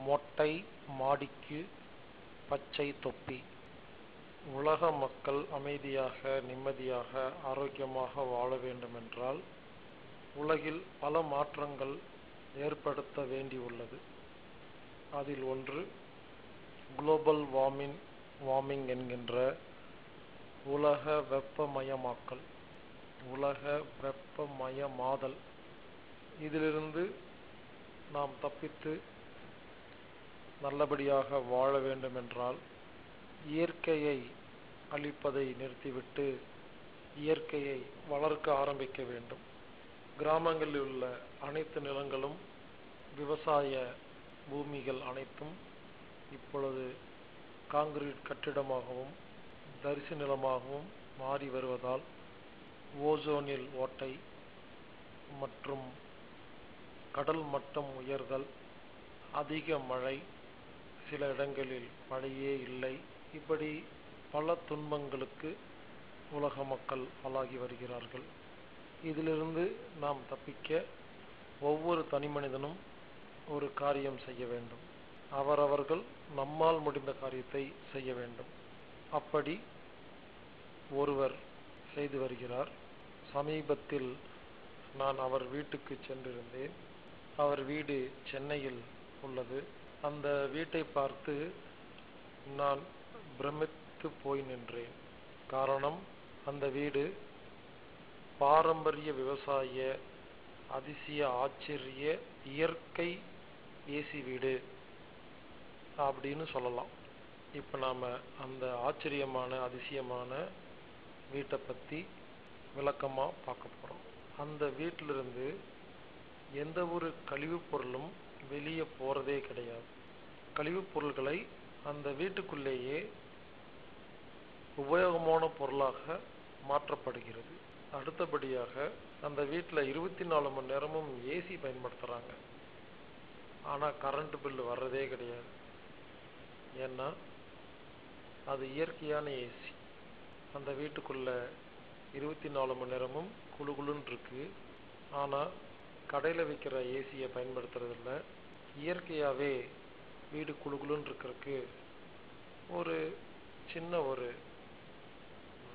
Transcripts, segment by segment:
மொட்டை மாடிக்கு பச்சை தொப்பி. உலக மக்கள் அமைதியாக, நிம்மதியாக, ஆரோக்கியமாக வாழ வேண்டுமென்றால் உலகில் பல மாற்றங்கள் ஏற்படுத்த வேண்டியுள்ளது. அதில் ஒன்று குளோபல் வார்மிங் என்கின்ற உலக வெப்பமயமாக்கல், உலக வெப்பமயமாதல். இதிலிருந்து நாம் தப்பித்து நல்லபடியாக வாழ வேண்டுமென்றால் இயற்கையை அழிப்பதை நிறுத்திவிட்டு இயற்கையை வளர்க்க ஆரம்பிக்க வேண்டும். கிராமங்களில் உள்ள அனைத்து நிலங்களும், விவசாய பூமிகள் அனைத்தும் இப்பொழுது காங்கிரீட் கட்டிடமாகவும் தரிசு நிலமாகவும் மாறி வருவதால் ஓசோனில் ஓட்டை மற்றும் கடல் மட்டம் உயர்தல், அதிக மழை, சில இடங்களில் மழையே இல்லை, இப்படி பல துன்பங்களுக்கு உலக மக்கள் ஆளாகி வருகிறார்கள். இதிலிருந்து நாம் தப்பிக்க ஒவ்வொரு தனி மனிதனும் ஒரு காரியம் செய்ய வேண்டும். அவரவர்கள் நம்மால் முடிந்த காரியத்தை செய்ய வேண்டும். அப்படி ஒருவர் செய்து வருகிறார். சமீபத்தில் நான் அவர் வீட்டுக்கு சென்றிருந்தேன். அவர் வீடு சென்னையில் உள்ளது. அந்த வீட்டை பார்த்து நான் பிரமித்து போய் நின்றேன். காரணம், அந்த வீடு பாரம்பரிய விவசாய அதிசய ஆச்சரிய இயற்கை ஏசி வீடு அப்படின்னு சொல்லலாம். இப்போ நாம் அந்த ஆச்சரியமான அதிசயமான வீட்டை பற்றி விளக்கமாக பார்க்க போகிறோம். அந்த வீட்டிலிருந்து எந்த ஒரு கழிவுப் பொருளும் வெளியே போகிறதே கிடையாது. கழிவுப் பொருள்களை அந்த வீட்டுக்குள்ளேயே உபயோகமான பொருளாக மாற்றப்படுகிறது. அடுத்தபடியாக அந்த வீட்டில் 24 மணி நேரமும் ஏசி பயன்படுத்துகிறாங்க. ஆனால் கரண்ட் பில்லு வர்றதே கிடையாது. ஏன்னா அது இயற்கையான ஏசி. அந்த வீட்டுக்குள்ள 24 மணி நேரமும் குளுகுளுன்னு இருக்கு. ஆனால் கடையில் விற்கிற ஏசியை பயன்படுத்துறதில்ல. இயற்கையாகவே வீடு குளுகுளுன்னு இருக்கிறதுக்கு ஒரு சின்ன ஒரு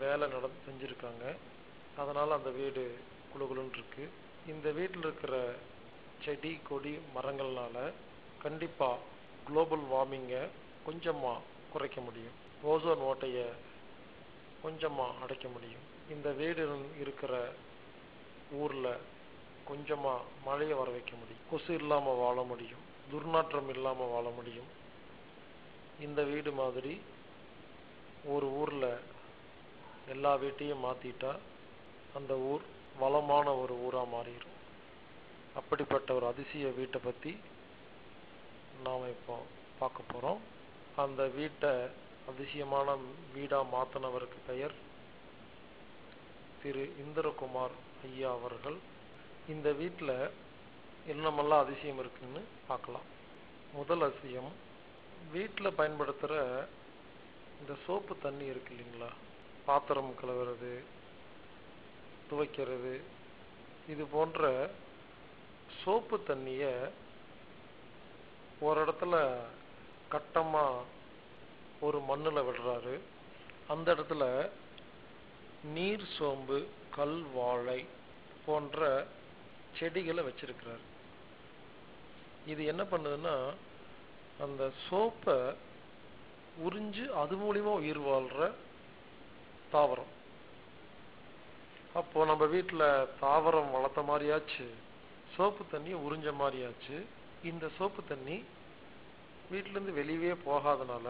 வேலை செஞ்சுருக்காங்க. அதனால் அந்த வீடு குளுகுளுன்னு இருக்கு. இந்த வீட்டில் இருக்கிற செடி கொடி மரங்கள்னால கண்டிப்பாக குளோபல் வார்மிங்கை கொஞ்சமாக குறைக்க முடியும். ஓசோன் ஓட்டையை கொஞ்சமாக அடைக்க முடியும். இந்த வீடு இருக்கிற ஊரில் கொஞ்சமாக மழையை வர வைக்க முடியும். கொசு இல்லாமல் வாழ முடியும். துர்நாற்றம் இல்லாமல் வாழ முடியும். இந்த வீடு மாதிரி ஒரு ஊரில் எல்லா வீட்டையும் மாற்றிட்டா அந்த ஊர் வளமான ஒரு ஊராக மாறிடும். அப்படிப்பட்ட ஒரு அதிசய வீட்டை பற்றி நாம் இப்போ பார்க்க போகிறோம். அந்த வீட்டை அதிசயமான வீடாக மாற்றினவருக்கு பெயர் திரு இந்திரகுமார் ஐயா அவர்கள். இந்த வீட்டில் என்னமெல்லாம் அதிசயம் இருக்குன்னு பார்க்கலாம். முதல் அதிசயம், வீட்டில் பயன்படுத்துகிற இந்த சோப்பு தண்ணி இருக்கு இல்லைங்களா, பாத்திரம் கழுவுறது, துவைக்கிறது, இது போன்ற சோப்பு தண்ணியை ஒரு இடத்துல கட்டமாக ஒரு மண்ணில் விடுறாரு. அந்த இடத்துல நீர் சோம்பு, கல் வாழை போன்ற செடிகளை வச்சிருக்கிறார். இது என்ன பண்ணுதுன்னா, அந்த சோப்பை உறிஞ்சு அது மூலியமா உயிர் வாழ்ற தாவரம். அப்போ நம்ம வீட்டில் தாவரம் வளர்த்த மாதிரியாச்சு, சோப்பு தண்ணி உறிஞ்ச மாதிரியாச்சு. இந்த சோப்பு தண்ணி வீட்டிலேருந்து வெளியே போகாதனால,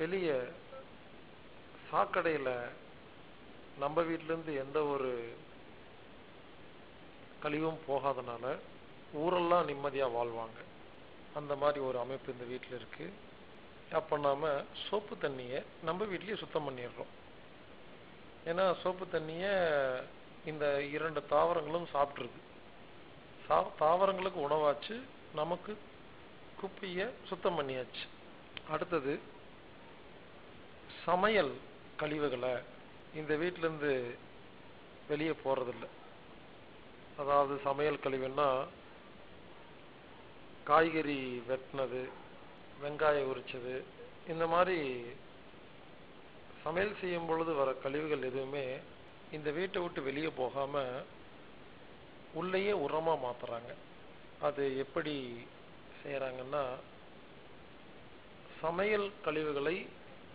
வெளியே சாக்கடையில் நம்ம வீட்டிலேருந்து எந்த ஒரு கழிவும் போகாதனால ஊரெல்லாம் நிம்மதியாக வாழ்வாங்க. அந்த மாதிரி ஒரு அமைப்பு இந்த வீட்டில் இருக்குது. அப்போ நாம் சோப்பு தண்ணியை நம்ம வீட்லேயே சுத்தம் பண்ணிடுறோம். ஏன்னா சோப்பு தண்ணியை இந்த 2 தாவரங்களும் சாப்பிட்ருக்கு. தாவரங்களுக்கு உணவாச்சு, நமக்கு குப்பையை சுத்தம் பண்ணியாச்சு. அடுத்தது, சமையல் கழிவுகளை இந்த வீட்டிலேருந்து வெளியே போகிறதில்ல. அதாவது சமையல் கழிவுன்னா காய்கறி வெட்டினது, வெங்காயம் உரிச்சது, இந்த மாதிரி சமையல் செய்யும் பொழுது வர கழிவுகள் எதுவுமே இந்த வீட்டை விட்டு வெளியே போகாம உள்ளேயே உரமா மாத்துறாங்க. அது எப்படி செய்யறாங்கன்னா, சமையல் கழிவுகளை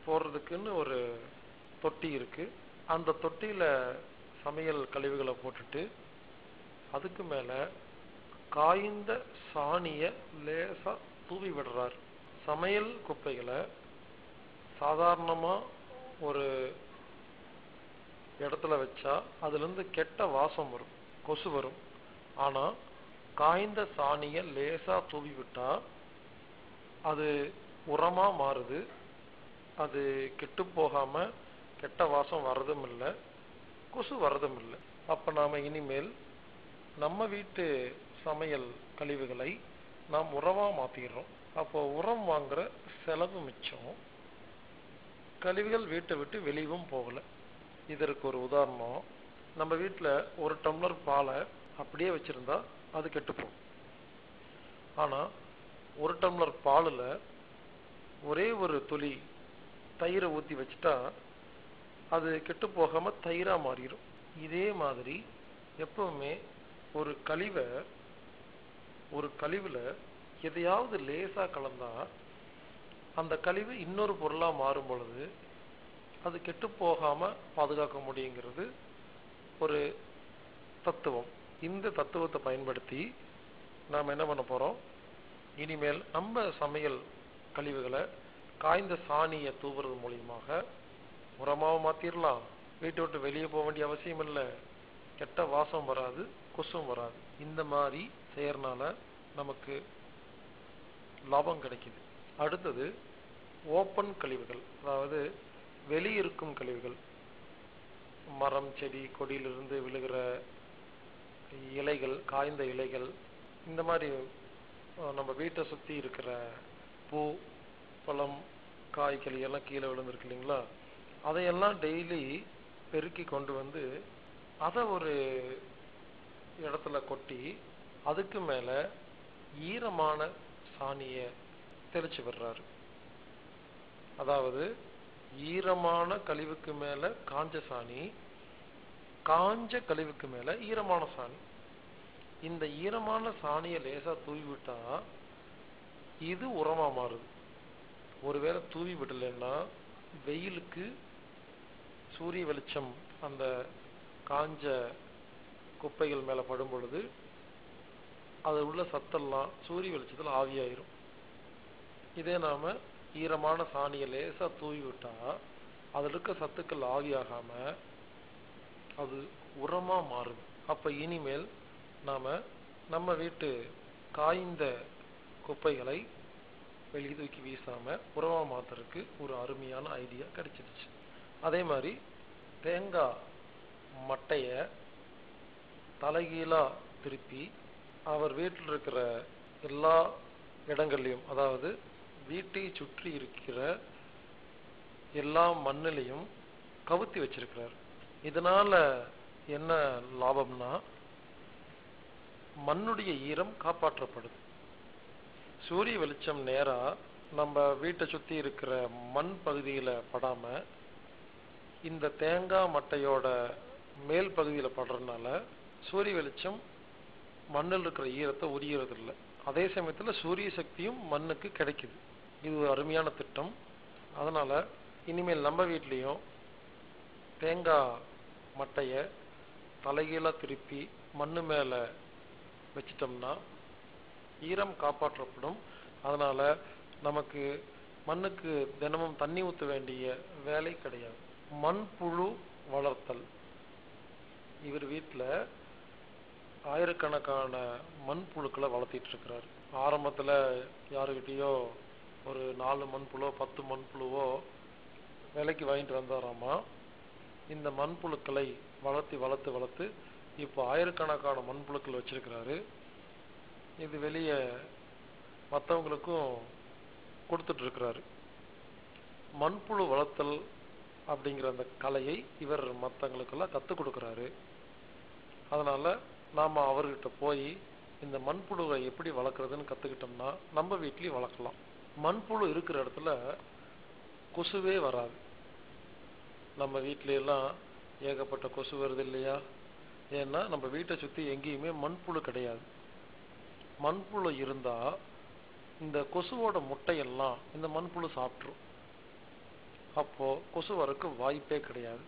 போடுறதுக்குன்னு ஒரு தொட்டி இருக்கு. அந்த தொட்டியில சமையல் கழிவுகளை போட்டுட்டு அதுக்கு மேல காய்ந்த சாணிய லேசா தூவி விடுறாரு. சமையல் குப்பைகளை சாதாரணமா ஒரு இடத்துல வச்சா அதுல இருந்து கெட்ட வாசம் வரும், கொசு வரும். ஆனா காய்ந்த சாணிய லேசா தூவி விட்டா அது உரமா மாறுது. அது கெட்டு போகாம கெட்ட வாசம் வர்றதும் இல்லை, கொசு வர்றதும் இல்லை. அப்ப நாம இனிமேல் நம்ம வீட்டு சமையல் கழிவுகளை நாம் உரமா மாத்திடுறோம். அப்போ உரம் வாங்குற செலவு மிச்சம், கழிவுகள் வீட்டை விட்டு வெளியவும் போகல. இதற்கு ஒரு உதாரணம், நம்ம வீட்டுல ஒரு டம்ளர் பாலை அப்படியே வச்சிருந்தா அது கெட்டு போகும். ஆனா ஒரு டம்ளர் பாலுல ஒரே ஒரு துளி தயிரை ஊத்தி வச்சுட்டா அது கெட்டு போகாம தயிரா மாறிடும். இதே மாதிரி எப்பவுமே ஒரு கழிவுல எதையாவது லேசா கலந்தா அந்த கழிவு இன்னொரு பொருளா மாறும் பொழுது அது கெட்டு போகாம பாதுகாக்க முடியுங்கிறது ஒரு தத்துவம். இந்த தத்துவத்தை பயன்படுத்தி நாம் என்ன பண்ண போறோம், இனிமேல் நம்ம சமையல் கழிவுகளை காய்ந்த சாணியை தூவுறது மூலியமாக உரமாவும் மாத்திரலாம். வீட்டை விட்டு வெளியே போக வேண்டிய அவசியம் இல்லை, கெட்ட வாசம் வராது, கொசும் வராது. இந்த மாதிரி செய்யறதுனால நமக்கு லாபம் கிடைக்குது. அடுத்தது ஓப்பன் கழிவுகள், அதாவது வெளியிருக்கும் கழிவுகள். மரம், செடி, கொடியிலிருந்து விழுகிற இலைகள், காய்ந்த இலைகள், இந்த மாதிரி நம்ம வீட்டை சுத்தி இருக்கிற பூ, பழம், காய்கறி எல்லாம் கீழே விழுந்திருக்கு இல்லைங்களா, அதையெல்லாம் டெய்லி பெருக்கி கொண்டு வந்து அதை ஒரு இடத்துல கொட்டி அதுக்கு மேல ஈரமான சாணிய தெளிச்சு விடுறாரு. அதாவது ஈரமான கழிவுக்கு மேல காஞ்ச சாணி, காஞ்ச கழிவுக்கு மேல ஈரமான சாணி. இந்த ஈரமான சாணியை லேசா தூவி விட்டா இது உரமா மாறுது. ஒருவேளை தூவி விடலைன்னா வெயிலுக்கு சூரிய வெளிச்சம் அந்த காஞ்ச குப்பைகள் மேல படும் பொழுது அது உள்ள சத்தெல்லாம் சூரிய வெளிச்சத்தில் ஆவியாயிரும். இதே நாம ஈரமான சாணியை லேசா தூவி விட்டா அதுல இருக்க சத்துக்கள் ஆவியாகாம அது உரமா மாறுது. அப்ப இனிமேல் நாம நம்ம வீட்டு காய்ந்த குப்பைகளை வெளியே தூக்கி வீசாம உரமா மாத்துறதுக்கு ஒரு அருமையான ஐடியா கிடைச்சிருச்சு. அதே மாதிரி தேங்காய் மட்டைய தலைகீழா திருப்பி அவர் வீட்டில் இருக்கிற எல்லா இடங்கள்லையும், அதாவது வீட்டை சுற்றி இருக்கிற எல்லா மண்ணிலையும் கவுத்தி வச்சிருக்கிறார். இதனால என்ன லாபம்னா, மண்ணுடைய ஈரம் காப்பாற்றப்படுது. சூரிய வெளிச்சம் நேரா நம்ம வீட்டை சுத்தி இருக்கிற மண் பகுதியில படாம இந்த தேங்காய் மட்டையோட மேல் பகுதியில படுறதுனால சூரிய வெளிச்சம் மண்ணில் இருக்கிற ஈரத்தை உரியறது இல்லை. அதே சமயத்துல சூரிய சக்தியும் மண்ணுக்கு கிடைக்குது. இது ஒரு அருமையான திட்டம். அதனால இனிமேல் நம்ம வீட்லயும் தேங்காய் மட்டைய தலைகீழா திருப்பி மண்ணு மேல வச்சிட்டோம்னா ஈரம் காப்பாற்றப்படும். அதனால நமக்கு மண்ணுக்கு தினமும் தண்ணி ஊற்ற வேண்டிய வேலை கிடையாது. மண்புழு வளர்த்தல். இவர் வீட்டுல ஆயிரக்கணக்கான மண்புழுக்களை வளர்த்திட்டு இருக்கிறார். ஆரம்பத்துல யாருக்கிட்டயோ ஒரு 4 மண்புழோ 10 மண்புழுவோ விலைக்கு வாங்கிட்டு வந்தாராமா. இந்த மண்புழுக்களை வளர்த்து வளர்த்து வளர்த்து இப்போ ஆயிரக்கணக்கான மண்புழுக்கள் வச்சிருக்கிறாரு. இது வெளியே மற்றவங்களுக்கும் கொடுத்துட்டு இருக்கிறாரு. மண்புழு வளர்த்தல் அப்படிங்கிற அந்த கலையை இவர் மற்றவங்களுக்கெல்லாம் கற்றுக் கொடுக்கிறாரு. அதனால நாம அவர்கிட்ட போய் இந்த மண்புழுவை எப்படி வளர்க்குறதுன்னு கற்றுக்கிட்டோம்னா நம்ம வீட்லேயும் வளர்க்கலாம். மண்புழு இருக்கிற இடத்துல கொசுவே வராது. நம்ம வீட்டிலையெல்லாம் ஏகப்பட்ட கொசு வருது இல்லையா? ஏன்னா நம்ம வீட்டை சுற்றி எங்கேயுமே மண்புழு கிடையாது. மண்புழு இருந்தால் இந்த கொசுவோட முட்டையெல்லாம் இந்த மண்புழு சாப்பிட்ரும். அப்போது கொசு வரக்கு வாய்ப்பே கிடையாது.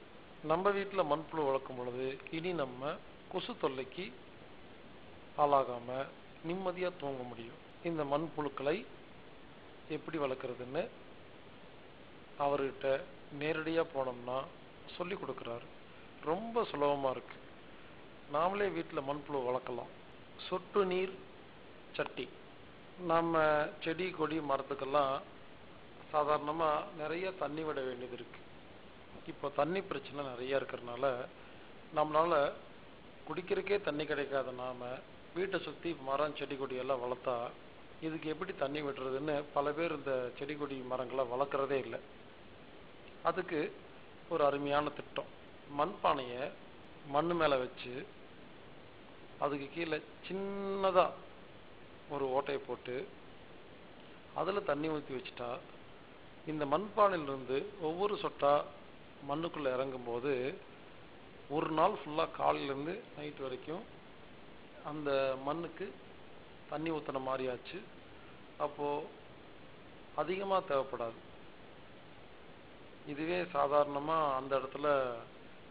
நம்ம வீட்டில் மண்புழு வளர்க்கும் பொழுது இனி நம்ம கொசு தொல்லைக்கு ஆளாகாமல் நிம்மதியாக தூங்க முடியும். இந்த மண்புழுக்களை எப்படி வளர்க்குறதுன்னு அவர்கிட்ட நேரடியாக போனோம்னா சொல்லி கொடுக்குறாரு. ரொம்ப சுலபமாக இருக்குது. நாமளே வீட்டில் மண்புழு வளர்க்கலாம். சொட்டு நீர் சட்டி. நம்ம செடி கொடி மரத்துக்கெல்லாம் சாதாரணமாக நிறைய தண்ணி விட வேண்டியது இருக்குது. இப்போ தண்ணி பிரச்சனை நிறையா இருக்கிறதுனால நம்மளால் குடிக்கிறதுக்கே தண்ணி கிடைக்காத நாம் வீட்டை சுற்றி மரம் செடி கொடியெல்லாம் வளர்த்தா இதுக்கு எப்படி தண்ணி விடுறதுன்னு பல பேர் இந்த செடி கொடி மரங்களை வளர்க்குறதே இல்லை. அதுக்கு ஒரு அருமையான திட்டம். மண்பானையை மண் மேலே வச்சு அதுக்கு கீழே சின்னதாக ஒரு ஓட்டையை போட்டு அதில் தண்ணி ஊற்றி வச்சுட்டா இந்த மண்பானையிலிருந்து ஒவ்வொரு சொட்டா மண்ணுக்குள்ளே இறங்கும்போது ஒரு நாள் ஃபுல்லாக காலையிலேருந்து நைட் வரைக்கும் அந்த மண்ணுக்கு தண்ணி ஊற்றின மாதிரி ஆச்சு. அப்போது அதிகமாக தேவைப்படாது. இதுவே சாதாரணமாக அந்த இடத்துல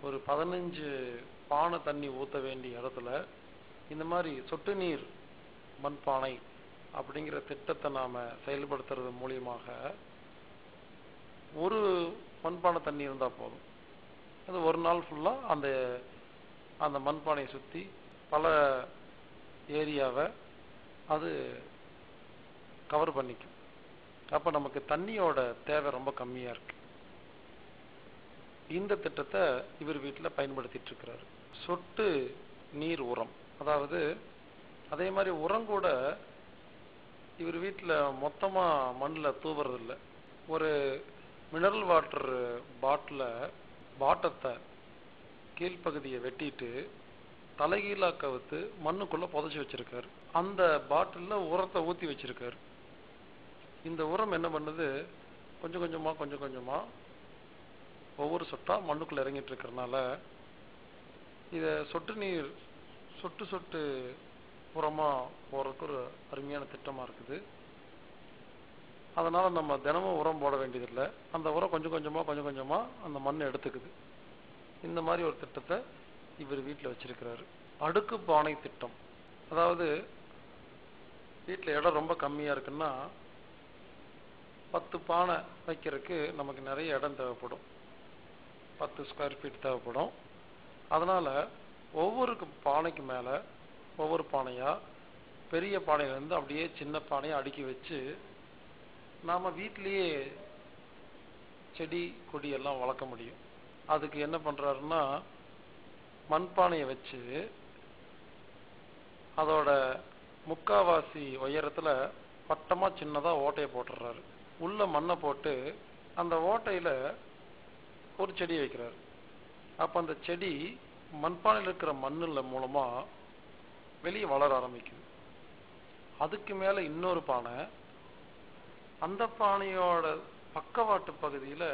ஒரு 15 பானை தண்ணி ஊற்ற வேண்டிய இடத்துல இந்த மாதிரி சொட்டு நீர் மண்பானை அப்படிங்கிற திட்டத்தை நாம் செயல்படுத்துறது மூலியமாக ஒரு மண்பானை தண்ணி இருந்தால் போதும். அது ஒரு நாள் ஃபுல்லாக அந்த மண்பானையை சுற்றி பல ஏரியாவை அது கவர் பண்ணிக்கும். அப்போ நமக்கு தண்ணியோட தேவை ரொம்ப கம்மியாக இருக்கு. இந்த திட்டத்தை இவர் வீட்டில் பயன்படுத்திட்டு இருக்கிறாரு. சொட்டு நீர் உரம். அதாவது அதே மாதிரி உரம் கூட இவர் வீட்டில் மொத்தமாக மண்ணில் தூவுறதில்லை. ஒரு மினரல் வாட்டர் பாட்டத்தை கீழ்ப்பகுதியை வெட்டிட்டு தலைகீழாக கவுத்து மண்ணுக்குள்ளே புதைச்சி வச்சிருக்காரு. அந்த பாட்டிலில் உரத்தை ஊற்றி வச்சிருக்காரு. இந்த உரம் என்ன பண்ணுது? கொஞ்சம் கொஞ்சமாக ஒவ்வொரு சொட்டா மண்ணுக்குள்ளே இறங்கிட்டு இருக்கிறதுனால இதை சொட்டு உரமாக போகிறதுக்கு ஒரு அருமையான திட்டமாக இருக்குது. அதனால் நம்ம தினமும் உரம் போட வேண்டியதில்லை. அந்த உரம் கொஞ்சம் கொஞ்சமாக அந்த மண்ணை எடுத்துக்குது. இந்த மாதிரி ஒரு திட்டத்தை இவர் வீட்டில் வச்சிருக்கிறாரு. அடுக்கு பானை திட்டம். அதாவது வீட்டில் இடம் ரொம்ப கம்மியாக இருக்குன்னா 10 பானை வைக்கிறதுக்கு நமக்கு நிறைய இடம் தேவைப்படும். 10 ஸ்கொயர் ஃபீட் தேவைப்படும். அதனால் ஒவ்வொரு பானைக்கு மேலே ஒவ்வொரு பானையாக பெரிய பானையிலேருந்து அப்படியே சின்ன பானையை அடுக்கி வச்சு நாம் வீட்டிலேயே செடி கொடியெல்லாம் வளர்க்க முடியும். அதுக்கு என்ன பண்ணுறாருன்னா மண்பானையை வச்சு அதோட முக்காவாசி உயரத்தில் பட்டமாக சின்னதாக ஓட்டையை போட்டுடுறாரு. உள்ள மண்ணை போட்டு அந்த ஓட்டையில் ஒரு செடி வைக்கிறாரு. அப்போ அந்த செடி மண்பானையில் இருக்கிற மண்ணில் மூலமாக வெளியே வளர ஆரம்பிக்குது. அதுக்கு மேலே இன்னொரு பானை, அந்த பானையோட பக்கவாட்டு பகுதியில்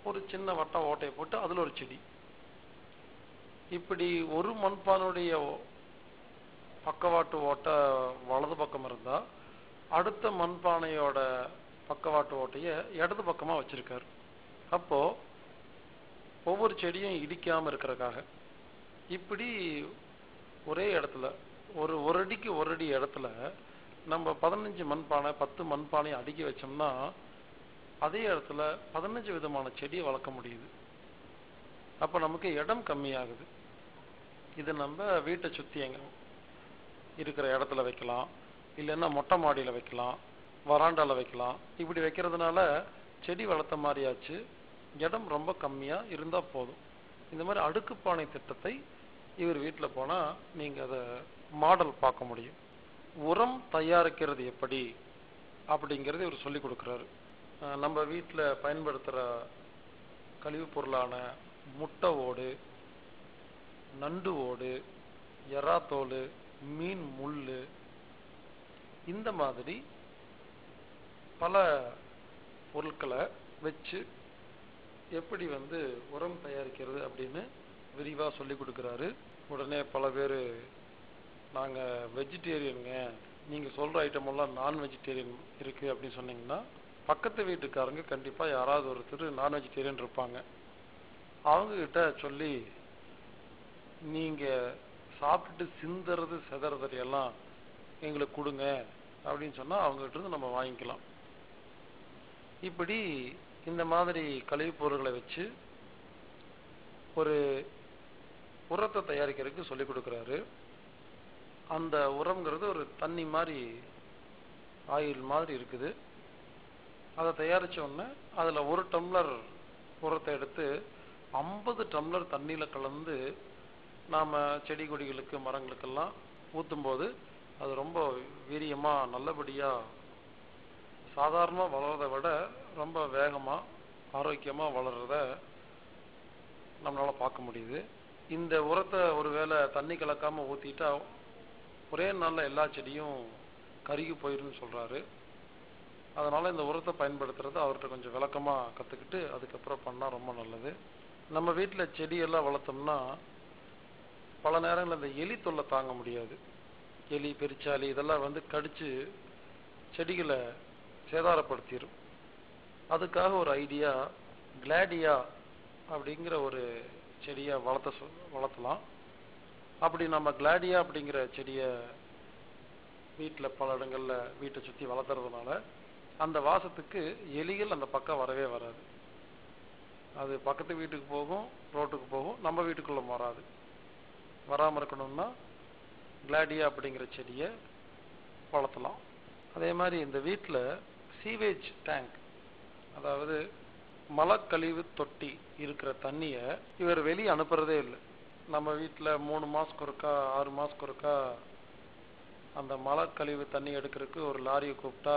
ஒரு சின்ன வட்ட ஓட்டையை போட்டு அதில் ஒரு செடி. இப்படி ஒரு மண்பானுடைய பக்கவாட்டு ஓட்டை வலது பக்கம் இருந்தால் அடுத்த மண்பானையோட பக்கவாட்டு ஓட்டையை இடது பக்கமாக வச்சிருக்காரு. அப்போது ஒவ்வொரு செடியும் இடிக்காமல் இருக்கிறதுக்காக இப்படி ஒரே இடத்துல ஒரு அடிக்கு ஒரு அடி இடத்துல நம்ம 15 மண்பானை 10 மண்பானையை அடுக்கி வச்சோம்னா அதே இடத்துல 15 விதமான செடியை வளர்க்க முடியுது. அப்போ நமக்கு இடம் கம்மியாகுது. இது நம்ம வீட்டை சுற்றி எங்க இருக்கிற இடத்துல வைக்கலாம், இல்லைன்னா மொட்டை மாடியில் வைக்கலாம், வராண்டாவில் வைக்கலாம். இப்படி வைக்கிறதுனால செடி வளர்த்த மாதிரியாச்சு, இடம் ரொம்ப கம்மியாக இருந்தால் போதும். இந்த மாதிரி அடுக்குப்பானை திட்டத்தை இவர் வீட்டில் போனால் நீங்கள் அதை மாடல் பார்க்க முடியும். உரம் தயாரிக்கிறது எப்படி அப்படிங்கிறது இவர் சொல்லி கொடுக்குறாரு. நம்ம வீட்டில் பயன்படுத்துகிற கழிவுப் பொருளான முட்டை ஓடு, நண்டு ஓடு, எறாத்தோல், மீன் முள்ளு, இந்த மாதிரி பல பொருட்களை வச்சு எப்படி உரம் தயாரிக்கிறது அப்படின்னு விரிவா சொல்லி கொடுக்குறாரு. உடனே பல பேர், நாங்க வெஜிடேரியனுங்க, நீங்க சொல்ற ஐட்டம் எல்லாம் நான் வெஜிடேரியன் இருக்கு அப்படின்னு சொன்னீங்கன்னா, பக்கத்து வீட்டுக்காரங்க கண்டிப்பா யாராவது ஒருத்தர் நான் வெஜிடேரியன் இருப்பாங்க. அவங்க கிட்ட சொல்லி, நீங்க சாப்பிட்டுட்டு சிந்துறது செதறது எல்லாம் எங்களுக்கு கொடுங்க அப்படின்னு சொன்னா அவங்க கிட்ட இருந்து நம்ம வாங்கிக்கலாம். இப்படி இந்த மாதிரி கழிவுப் பொருட்களை வச்சு ஒரு உரத்தை தயாரிக்கிறதுக்கு சொல்லி கொடுக்குறாரு. அந்த உரம்ங்கிறது ஒரு தண்ணி மாதிரி, ஆயில் மாதிரி இருக்குது. அதை தயாரிச்ச உடனே அதுல 1 டம்ளர் உரத்தை எடுத்து 50 டம்ளர் தண்ணியில கலந்து நாம செடி கொடிகளுக்கு மரங்களுக்கெல்லாம் ஊத்தும் போது அது ரொம்ப வீரியமா நல்லபடியா சாதாரணமா வளர்றதை விட ரொம்ப வேகமா ஆரோக்கியமா வளர்றத நம்மளால பார்க்க முடியுது. இந்த உரத்தை ஒருவேளை தண்ணி கலக்காம ஊத்திட்டா ஒரே நாள்ல எல்லா செடியும் கருகி போயிருன்னு சொல்றாரு. அதனால இந்த உரத்தை பயன்படுத்துறது அவர்கிட்ட கொஞ்சம் விளக்கமா கத்துக்கிட்டு அதுக்கப்புறம் பண்ணா ரொம்ப நல்லது. நம்ம வீட்டுல செடியெல்லாம் வளர்த்தோம்னா பல நேரங்கள்ல இந்த எலி தொல்லை தாங்க முடியாது. எலி, பெருச்சாலி இதெல்லாம் கடிச்சு செடிகளை சேதாரப்படுத்திடும். அதுக்காக ஒரு ஐடியா, கிளாடியா அப்படிங்கிற ஒரு செடியை வளர்த்தலாம். அப்படி நம்ம கிளாடியா அப்படிங்கிற செடியை வீட்டில் பல இடங்கள்ல வீட்டை சுற்றி வளர்த்துறதுனால அந்த வாசத்துக்கு எலிகள் அந்த பக்கம் வரவே வராது. அது பக்கத்து வீட்டுக்கு போகும், ரோட்டுக்கு போகும், நம்ம வீட்டுக்குள்ள வராது. வராமல் இருக்கணும்னா கிளாடியா அப்படிங்கிற செடியை வளர்த்தலாம். அதே மாதிரி இந்த வீட்டில் சீவேஜ் டேங்க், அதாவது மலக்கழிவு தொட்டி இருக்கிற தண்ணியை இவர் வெளியே அனுப்புறதே இல்லை. நம்ம வீட்டில் 3 மாசத்துக்கு ஒருக்கா 6 மாசத்துக்கு ஒருக்கா அந்த மலக்கழிவு தண்ணி எடுக்கிறதுக்கு ஒரு லாரியை கூப்பிட்டா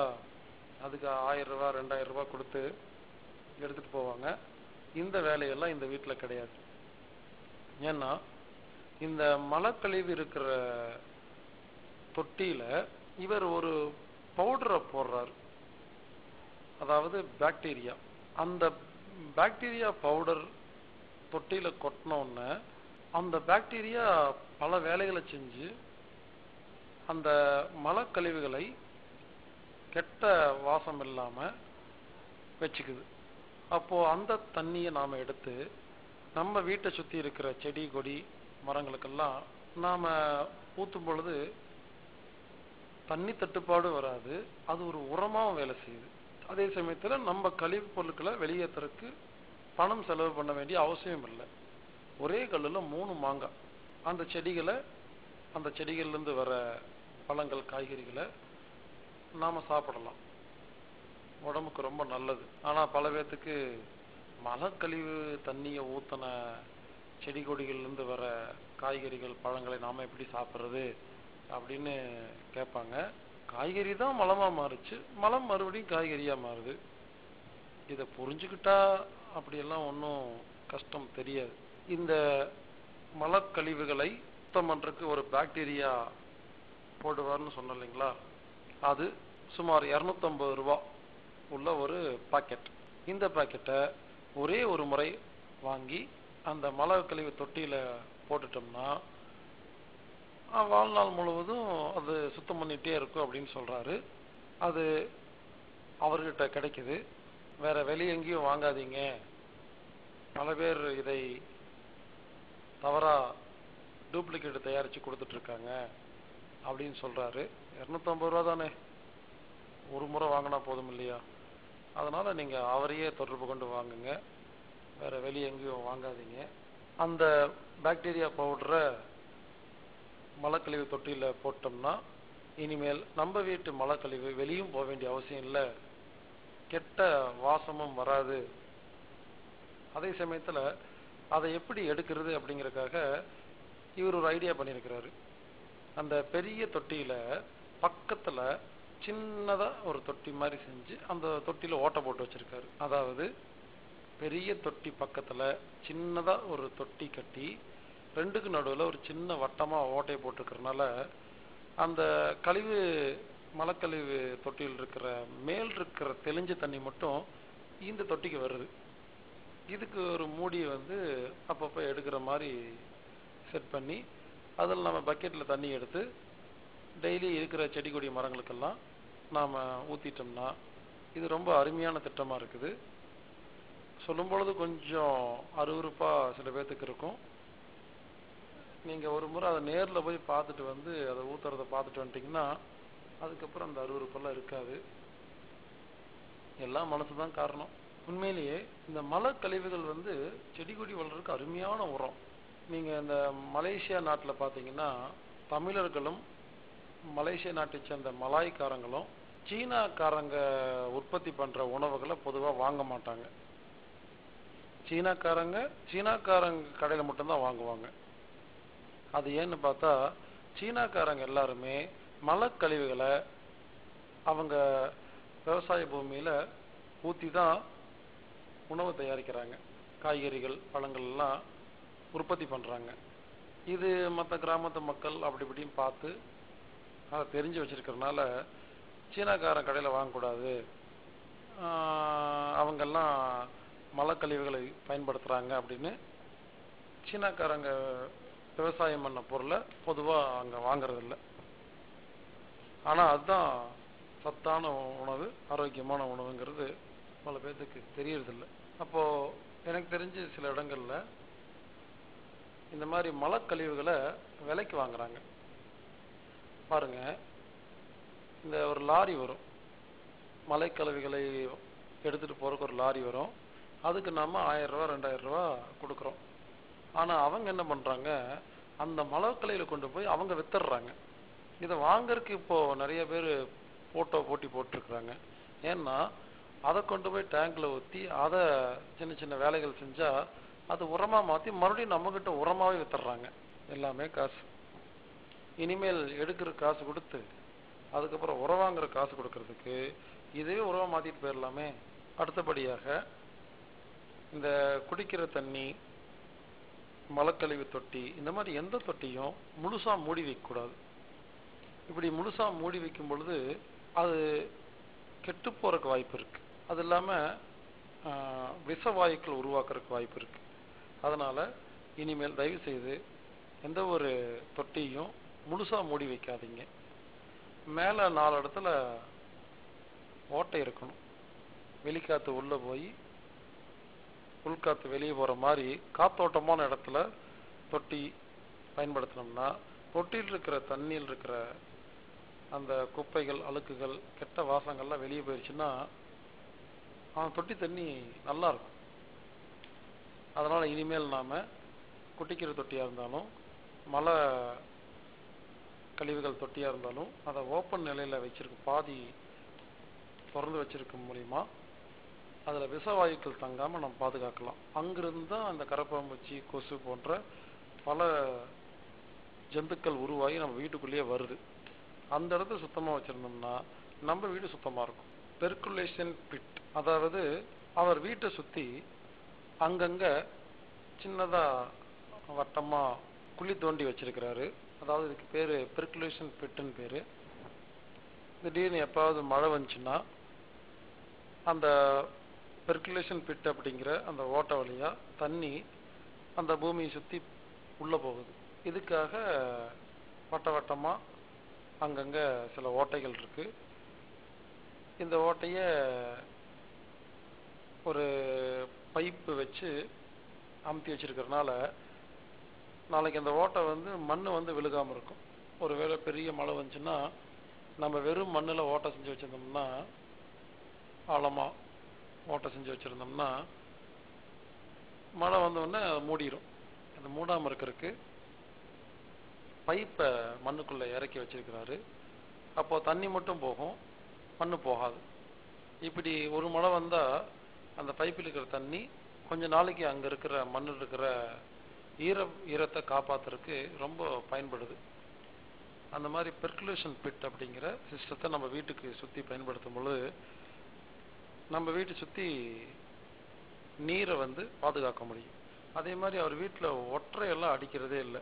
அதுக்கு 1000 ரூபாய் 2000 ரூபாய் கொடுத்து எடுத்துட்டு போவாங்க. இந்த வேலையெல்லாம் இந்த வீட்டில் கிடையாது. ஏன்னா இந்த மலக்கழிவு இருக்கிற தொட்டியில இவர் ஒரு பவுடரை போடுறாரு, அதாவது பாக்டீரியா. அந்த பாக்டீரியா பவுடர் தொட்டியில கொட்டினோன்னு அந்த பாக்டீரியா பல வேலைகளை செஞ்சு அந்த மலக்கழிவுகளை கெட்ட வாசம் இல்லாம வச்சுக்குது. அப்போ அந்த தண்ணியை நாம எடுத்து நம்ம வீட்டை சுத்தி இருக்கிற செடி கொடி மரங்களுக்கெல்லாம் நாம ஊத்தும் பொழுது தண்ணி தட்டுப்பாடு வராது. அது ஒரு உரமாவும் வேலை செய்யுது. அதே சமயத்துல நம்ம கழிவு பொருட்களை வெளியேற்றுறதுக்கு பணம் செலவு பண்ண வேண்டிய அவசியம் இல்லை. ஒரே கல்லுல 3 மாங்காய். அந்த செடிகள்ல இருந்து வர பழங்கள், காய்கறிகளை நாம சாப்பிடலாம். உடம்புக்கு ரொம்ப நல்லது. ஆனா பல பேர்த்துக்கு மலக்கழிவு தண்ணியை ஊத்தின செடி கொடிகள்ல இருந்து வர காய்கறிகள், பழங்களை நாம எப்படி சாப்பிடுறது அப்படின்னு கேட்பாங்க. காய்கறி தான் மலமா மாறுச்சு, மலம் மறுபடியும் காய்கறியா மாறுது. இதை புரிஞ்சுக்கிட்டா அப்படியெல்லாம் ஒன்றும் கஷ்டம் தெரியாது. இந்த மலக்கழிவுகளை சுத்தம் பண்றதுக்கு ஒரு பாக்டீரியா போடுவார்னு சொன்ன இல்லைங்களா, அது சுமார் 250 ரூபாய் உள்ள ஒரு பாக்கெட். இந்த பாக்கெட்டை ஒரே ஒரு முறை வாங்கி அந்த மலக்கழிவு தொட்டியில போட்டுட்டோம்னா வாழ்நாள் முழுவதும் அது சுத்தம் பண்ணிட்டே இருக்கும் அப்படின்னு சொல்றாரு. அது அவர்கிட்ட கிடைக்குது. வேற வெளியே எங்கேயும் வாங்காதீங்க, பல பேர் இதை தவறா டூப்ளிகேட் தயாரிச்சு கொடுத்துட்டு இருக்காங்க அப்படின்னு சொல்றாரு. 250 ரூபா தானே, ஒரு முறை வாங்கினா போதும் இல்லையா? அதனால நீங்க அவரையே தொடர்பு கொண்டு வாங்குங்க, வேற வெளியே எங்கேயும் வாங்காதீங்க. அந்த பாக்டீரியா பவுடரை மலக்கழிவு தொட்டியில போட்டோம்னா இனிமேல் நம்ம வீட்டு மலக்கழிவு வெளியும் போக வேண்டிய அவசியம் இல்லை, கெட்ட வாசமும் வராது. அதே சமயத்துல அதை எப்படி எடுக்கிறது அப்படிங்கறதுக்காக இவர் ஒரு ஐடியா பண்ணியிருக்கிறாரு. அந்த பெரிய தொட்டியில பக்கத்துல சின்னதா ஒரு தொட்டி மாதிரி செஞ்சு அந்த தொட்டியில ஓட்டை போட்டு வச்சிருக்காரு. அதாவது பெரிய தொட்டி பக்கத்துல சின்னதா ஒரு தொட்டி கட்டி 2க்கு நடுவுல ஒரு சின்ன வட்டமா ஓட்டையை போட்டுருக்கறனால அந்த கழிவு மலக்கழிவு தொட்டியில் இருக்கிற மேல் இருக்கிற தெளிஞ்ச தண்ணி மட்டும் இந்த தொட்டிக்கு வருது. இதுக்கு ஒரு மூடி வந்து அப்பப்போ எடுக்கிற மாதிரி செட் பண்ணி அதில் நம்ம பக்கெட்டில் தண்ணி எடுத்து டெய்லி இருக்கிற செடி கொடி மரங்களுக்கெல்லாம் நாம் ஊற்றிட்டோம்னா இது ரொம்ப அருமையான திட்டமாக இருக்குது. சொல்லும் பொழுது கொஞ்சம் அருவருப்பாக சில பேர்த்துக்கு இருக்கும். நீங்கள் ஒரு முறை அதை நேரில் போய் பார்த்துட்டு வந்து அதை ஊற்றுறதை பார்த்துட்டு வந்துட்டிங்கன்னா அதுக்கப்புறம் அந்த அருவருப்பெல்லாம் இருக்காது. எல்லாம் மனசு தான் காரணம். உண்மையிலேயே இந்த மலக்கழிவுகள் வந்து செடி கொடி வளர்றதுக்கு அருமையான உரம். நீங்கள் இந்த மலேசியா நாட்டில் பார்த்தீங்கன்னா தமிழர்களும் மலேசியா நாட்டை சேர்ந்த மலாய்க்காரங்களும் சீனாக்காரங்க உற்பத்தி பண்ணுற உணவுகளை பொதுவாக வாங்க மாட்டாங்க. சீனாக்காரங்க கடையில் மட்டும்தான் வாங்குவாங்க. அது ஏன்னு பார்த்தா சீனாக்காரங்க எல்லாருமே மலக்கழிவுகளை அவங்க விவசாய பூமியில் ஊற்றி தான் உணவு தயாரிக்கிறாங்க. காய்கறிகள் பழங்கள் எல்லாம் உற்பத்தி பண்ணுறாங்க. இது மற்ற கிராமத்து மக்கள் அப்படி இப்படின்னு பார்த்து அதை தெரிஞ்சு வச்சிருக்கிறதுனால சீனாக்காரன் கடையில் வாங்கக்கூடாது, அவங்கெல்லாம் மலக்கழிவுகளை பயன்படுத்துகிறாங்க அப்படின்னு சீனாக்காரங்க விவசாயம் பண்ண பொருளை பொதுவாக அங்கே வாங்கிறதில்ல. ஆனால் அதுதான் சத்தான உணவு, ஆரோக்கியமான உணவுங்கிறது பல பேர்த்துக்கு தெரியறதில்ல. அப்போது எனக்கு தெரிஞ்சு சில இடங்களில் இந்த மாதிரி மலக்கழிவுகளை விலைக்கு வாங்குறாங்க. பாருங்க, இந்த ஒரு லாரி வரும், மலைக்கழிவுகளை எடுத்துகிட்டு போகிறக்கு ஒரு லாரி வரும். அதுக்கு நம்ம 1000 ரூபா 2000 ரூபா கொடுக்குறோம். ஆனால் அவங்க என்ன பண்ணுறாங்க, அந்த மலக்கழிவுகளை கொண்டு போய் அவங்க வித்துடுறாங்க. இதை வாங்கறதுக்கு இப்போது நிறைய பேர் போட்டி போட்டிருக்கிறாங்க. ஏன்னா அதை கொண்டு போய் டேங்கில் ஊற்றி அதை சின்ன சின்ன வேலைகள் செஞ்சால் அது உரமாக மாற்றி மறுபடியும் நம்மக்கிட்ட உரமாகவே வித்துடுறாங்க. எல்லாமே காசு. இனிமேல் எடுக்கிற காசு கொடுத்து அதுக்கப்புறம் உரம் வாங்குற காசு கொடுக்கறதுக்கு இதே உரமாக மாற்றிட்டு போயிடலாமே. அடுத்தபடியாக இந்த குடிக்கிற தண்ணி, மலக்கழிவு தொட்டி, இந்த மாதிரி எந்த தொட்டியும் முழுசாக மூடி வைக்கக்கூடாது. இப்படி முழுசாக மூடி வைக்கும் பொழுது அது கெட்டு போகிறதுக்கு வாய்ப்பு இருக்குது. அது இல்லாமல் விஷவாயுக்கள் உருவாக்குறதுக்கு வாய்ப்பு இருக்குது. அதனால் இனிமேல் தயவு செய்து எந்த ஒரு தொட்டியும் முழுசாக மூடி வைக்காதீங்க. மேலே 4 இடத்துல ஓட்டை இருக்கணும். வெளிக்காற்று உள்ளே போய் உள்காற்று வெளியே போகிற மாதிரி காத்தோட்டமான இடத்துல தொட்டி பயன்படுத்தினோம்னா தொட்டியில் இருக்கிற தண்ணியில் இருக்கிற அந்த குப்பைகள், அழுக்குகள், கெட்ட வாசங்கள்லாம் வெளியே போயிடுச்சுன்னா தொட்டி தண்ணி நல்லா இருக்கும். அதனால் இனிமேல் நாம் குட்டிக்கிற தொட்டியாக இருந்தாலும் மலை கழிவுகள் தொட்டியாக இருந்தாலும் அதை ஓப்பன் நிலையில் வச்சிருக்க, பாதி திறந்து வச்சிருக்க மூலிமா அதில் விஷவாயுக்கள் தங்காமல் நம்ம பாதுகாக்கலாம். அங்கிருந்து தான் அந்த கரப்பாம்பூச்சி, கொசு போன்ற பல ஜந்துக்கள் உருவாகி நம்ம வீட்டுக்குள்ளேயே வருது. அந்த இடத்த சுத்தமாக வச்சுருந்தோம்னா நம்ம வீடு சுத்தமாக இருக்கும். பெர்குலேஷன் பிட், அதாவது அவர் வீட்டை சுற்றி அங்கங்கே சின்னதாக வட்டமாக குழி தோண்டி வச்சிருக்கிறாரு. அதாவது இதுக்கு பேர் பெர்குலேஷன் பிட்டுன்னு பேர். திடீர்னு எப்பாவது மழை வந்துச்சுன்னா அந்த பெர்குலேஷன் பிட் அப்படிங்கிற அந்த ஓட்டை வழியாக தண்ணி அந்த பூமியை சுற்றி உள்ளே போகுது. இதுக்காக வட்ட வட்டமாக அங்கங்கே சில ஓட்டைகள் இருக்குது. இந்த ஓட்டையை ஒரு பைப்பு வச்சு அமுத்தி வச்சிருக்கிறதுனால நாளைக்கு அந்த ஓட்டை மண் விழுகாமல் இருக்கும். ஒருவேளை பெரிய மழை வந்துச்சுன்னா நம்ம வெறும் மண்ணில் ஓட்டை செஞ்சு வச்சுருந்தோம்னா, ஆழமாக ஓட்டை செஞ்சு வச்சுருந்தோம்னா மழை வந்தோடனே மூடிடும். அது மூடாமல் இருக்கிறதுக்கு பைப்பை மண்ணுக்குள்ளே இறக்கி வச்சிருக்கிறாரு. அப்போது தண்ணி மட்டும் போகும், மண் போகாது. இப்படி ஒரு மழை வந்தால் அந்த பைப்பில் இருக்கிற தண்ணி கொஞ்ச நாளைக்கு அங்கே இருக்கிற மண்ணில் இருக்கிற ஈரத்தை காப்பாற்றுறதுக்கு ரொம்ப பயன்படுது. அந்த மாதிரி பெர்குலேஷன் பிட் அப்படிங்கிற சிஸ்டத்தை நம்ம வீட்டுக்கு சுற்றி பயன்படுத்தும் பொழுது நம்ம வீட்டை சுற்றி நீரை பாதுகாக்க முடியும். அதே மாதிரி அவர் வீட்டில் ஒற்றையெல்லாம் அடிக்கிறதே இல்லை.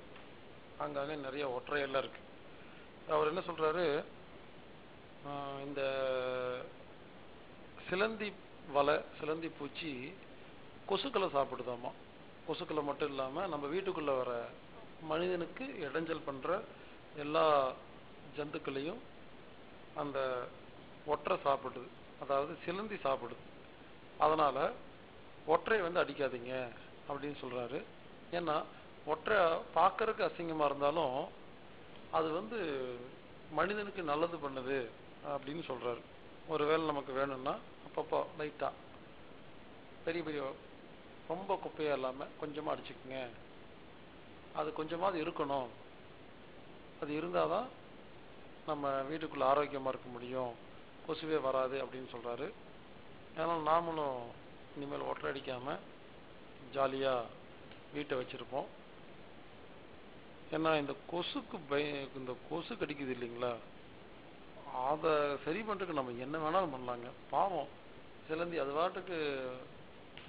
அங்கங்கே நிறைய ஒற்றையெல்லாம் இருக்குது. அவர் என்ன சொல்றாரு, இந்த சிலந்தி வலை, சிலந்தி பூச்சி கொசுக்களை சாப்பிடுதாமா. கொசுக்களை மட்டும் இல்லாமல் நம்ம வீட்டுக்குள்ளே வர மனிதனுக்கு இடைஞ்சல் பண்ணுற எல்லா ஜந்துக்களையும் அந்த ஒற்றை சாப்பிடுது, அதாவது சிலந்தி சாப்பிடுது. அதனால் ஒற்றை அடிக்காதீங்க அப்படின்னு சொல்கிறாரு. ஏன்னா ஒற்றை பார்க்கறதுக்கு அசிங்கமாக இருந்தாலும் அது மனிதனுக்கு நல்லது பண்ணுது அப்படின்னு சொல்கிறாரு. ஒருவேளை நமக்கு வேணும்னா அப்பப்போ லைட்டாக பெரிய பெரிய ரொம்ப குப்பையாக இல்லாமல் கொஞ்சமாக அடிச்சுக்குங்க. அது கொஞ்சமாவது இருக்கணும். அது இருந்தால் தான் நம்ம வீட்டுக்குள்ளே ஆரோக்கியமாக இருக்க முடியும், கொசுவே வராது அப்படின்னு சொல்கிறாரு. அதனால் நாமளும் இனிமேல் ஒற்றை அடிக்காமல் ஜாலியாக வீட்டை வச்சுருப்போம். ஏன்னா இந்த கொசு கடிக்குது இல்லைங்களா, அதை சரி பண்ணுறதுக்கு நம்ம என்ன வேணாலும் பண்ணலாங்க. பாவம் சிலந்தி அது பாட்டுக்கு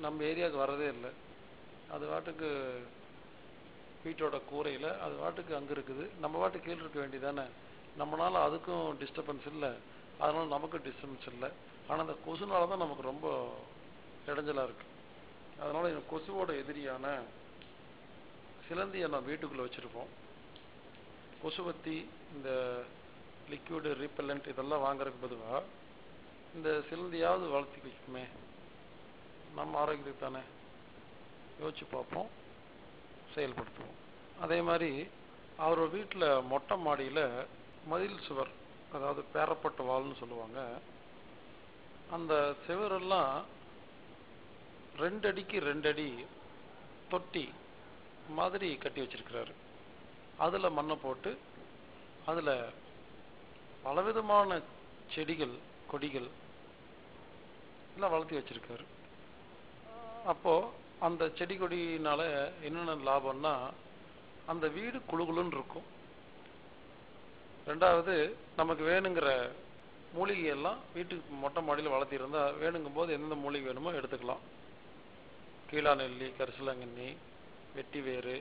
நம்ம ஏரியாவுக்கு வர்றதே இல்லை. அது பாட்டுக்கு வீட்டோட கூரையில் அது பாட்டுக்கு அங்கே இருக்குது. நம்ம பாட்டுக்கு கீழே இருக்க வேண்டியதானே. நம்மளால அதுக்கும் டிஸ்டர்பன்ஸ் இல்லை, அதனால நமக்கும் டிஸ்டர்பன்ஸ் இல்லை. ஆனால் அந்த கொசுனால தான் நமக்கு ரொம்ப இடைஞ்சலாக இருக்குது. அதனால் இந்த கொசுவோட எதிரியான சிலந்தியை நம்ம வீட்டுக்குள்ளே வச்சுருப்போம். கொசுவத்தி, இந்த லிக்விடு ரீப்பெல்லண்ட் இதெல்லாம் வாங்குறதுக்கு பொதுவாக இந்த சிலந்தியாவது வளர்த்தி வைக்குமே, நம்ம ஆரோக்கியத்துக்கு தானே. யோசிச்சு பார்ப்போம், செயல்படுத்துவோம். அதே மாதிரி அவர் வீட்டில் மொட்டை மாடியில் மதில் சுவர், அதாவது பேரப்பட்ட வால்னு சொல்லுவாங்க, அந்த சுவரெல்லாம் 2 அடிக்கு 2 அடி தொட்டி மாதிரி கட்டி வச்சிருக்கிறாரு. அதில் மண்ணை போட்டு அதில் பலவிதமான செடிகள், கொடிகள் எல்லாம் வளர்த்தி வச்சிருக்காரு. அப்போது அந்த செடி கொடியினால என்னென்ன லாபம்னா, அந்த வீடு குளுகுளுன்னு இருக்கும். ரெண்டாவது, நமக்கு வேணுங்கிற மூலிகையெல்லாம் வீட்டுக்கு மொட்டை மாடியில் வளர்த்திருந்தா வேணுங்கும் போது எந்தெந்த மூலிகை வேணுமோ எடுத்துக்கலாம். கீழாநெல்லி, கரிசலாங்கண்ணி, வெட்டி வேறு,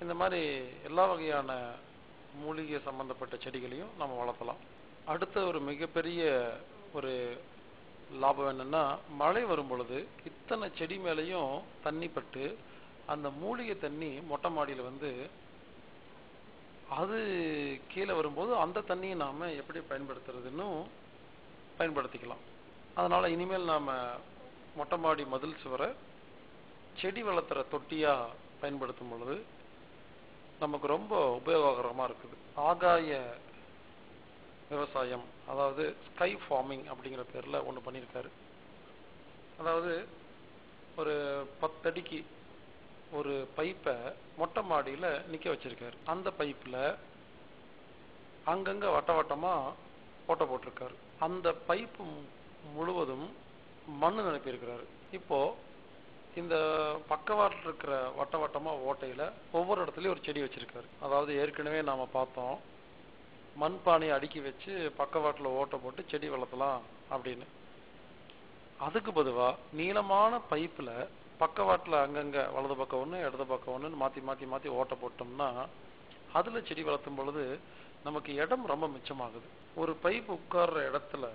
இந்த மாதிரி எல்லா வகையான மூலிகை சம்பந்தப்பட்ட செடிகளையும் நம்ம வளர்த்தலாம். அடுத்த ஒரு மிகப்பெரிய ஒரு லாபம் என்னன்னா, மழை வரும் பொழுது இத்தனை செடி மேலேயும் தண்ணி பட்டு அந்த மூலிகை தண்ணி மொட்டை மாடியில் அது கீழே வரும்போது அந்த தண்ணியை நாம் எப்படி பயன்படுத்துறதுன்னு பயன்படுத்திக்கலாம். அதனால் இனிமேல் நாம் மொட்டை மாடி மதில் சுவரை செடி வளர்த்துற தொட்டியாக பயன்படுத்தும் பொழுது நமக்கு ரொம்ப உபயோகரமாக இருக்குது. ஆகாய விவசாயம், அதாவது ஸ்கை ஃபார்மிங் அப்படிங்கிற பேரில் ஒன்று பண்ணியிருக்காரு. அதாவது ஒரு 10 அடிக்கு ஒரு பைப்பை மொட்டை மாடியில் நிற்க வச்சிருக்காரு. அந்த பைப்பில் அங்கங்கே வட்ட வட்டமாக ஓட்டை போட்டிருக்காரு. அந்த பைப்பு முழுவதும் மண் நிரப்பியிருக்கிறாரு. இப்போது இந்த பக்கவாட்டில் இருக்கிற வட்ட வட்டமாக ஓட்டையில் ஒவ்வொரு இடத்துலையும் ஒரு செடி வச்சிருக்காரு. அதாவது ஏற்கனவே நாம் பார்த்தோம், மண்பானையை அடுக்கி வச்சு பக்கவாட்டில் ஓட்டை போட்டு செடி வளர்த்தலாம் அப்படின்னு. அதுக்கு பொதுவாக நீளமான பைப்பில் பக்கவாட்டில் அங்கங்கே வலது பக்கம் ஒன்று, இடது பக்கம் ஒன்று மாற்றி மாற்றி மாற்றி ஓட்டை போட்டோம்னா அதில் செடி வளர்த்தும் பொழுது நமக்கு இடம் ரொம்ப மிச்சமாகுது. ஒரு பைப் உட்கார்ற இடத்துல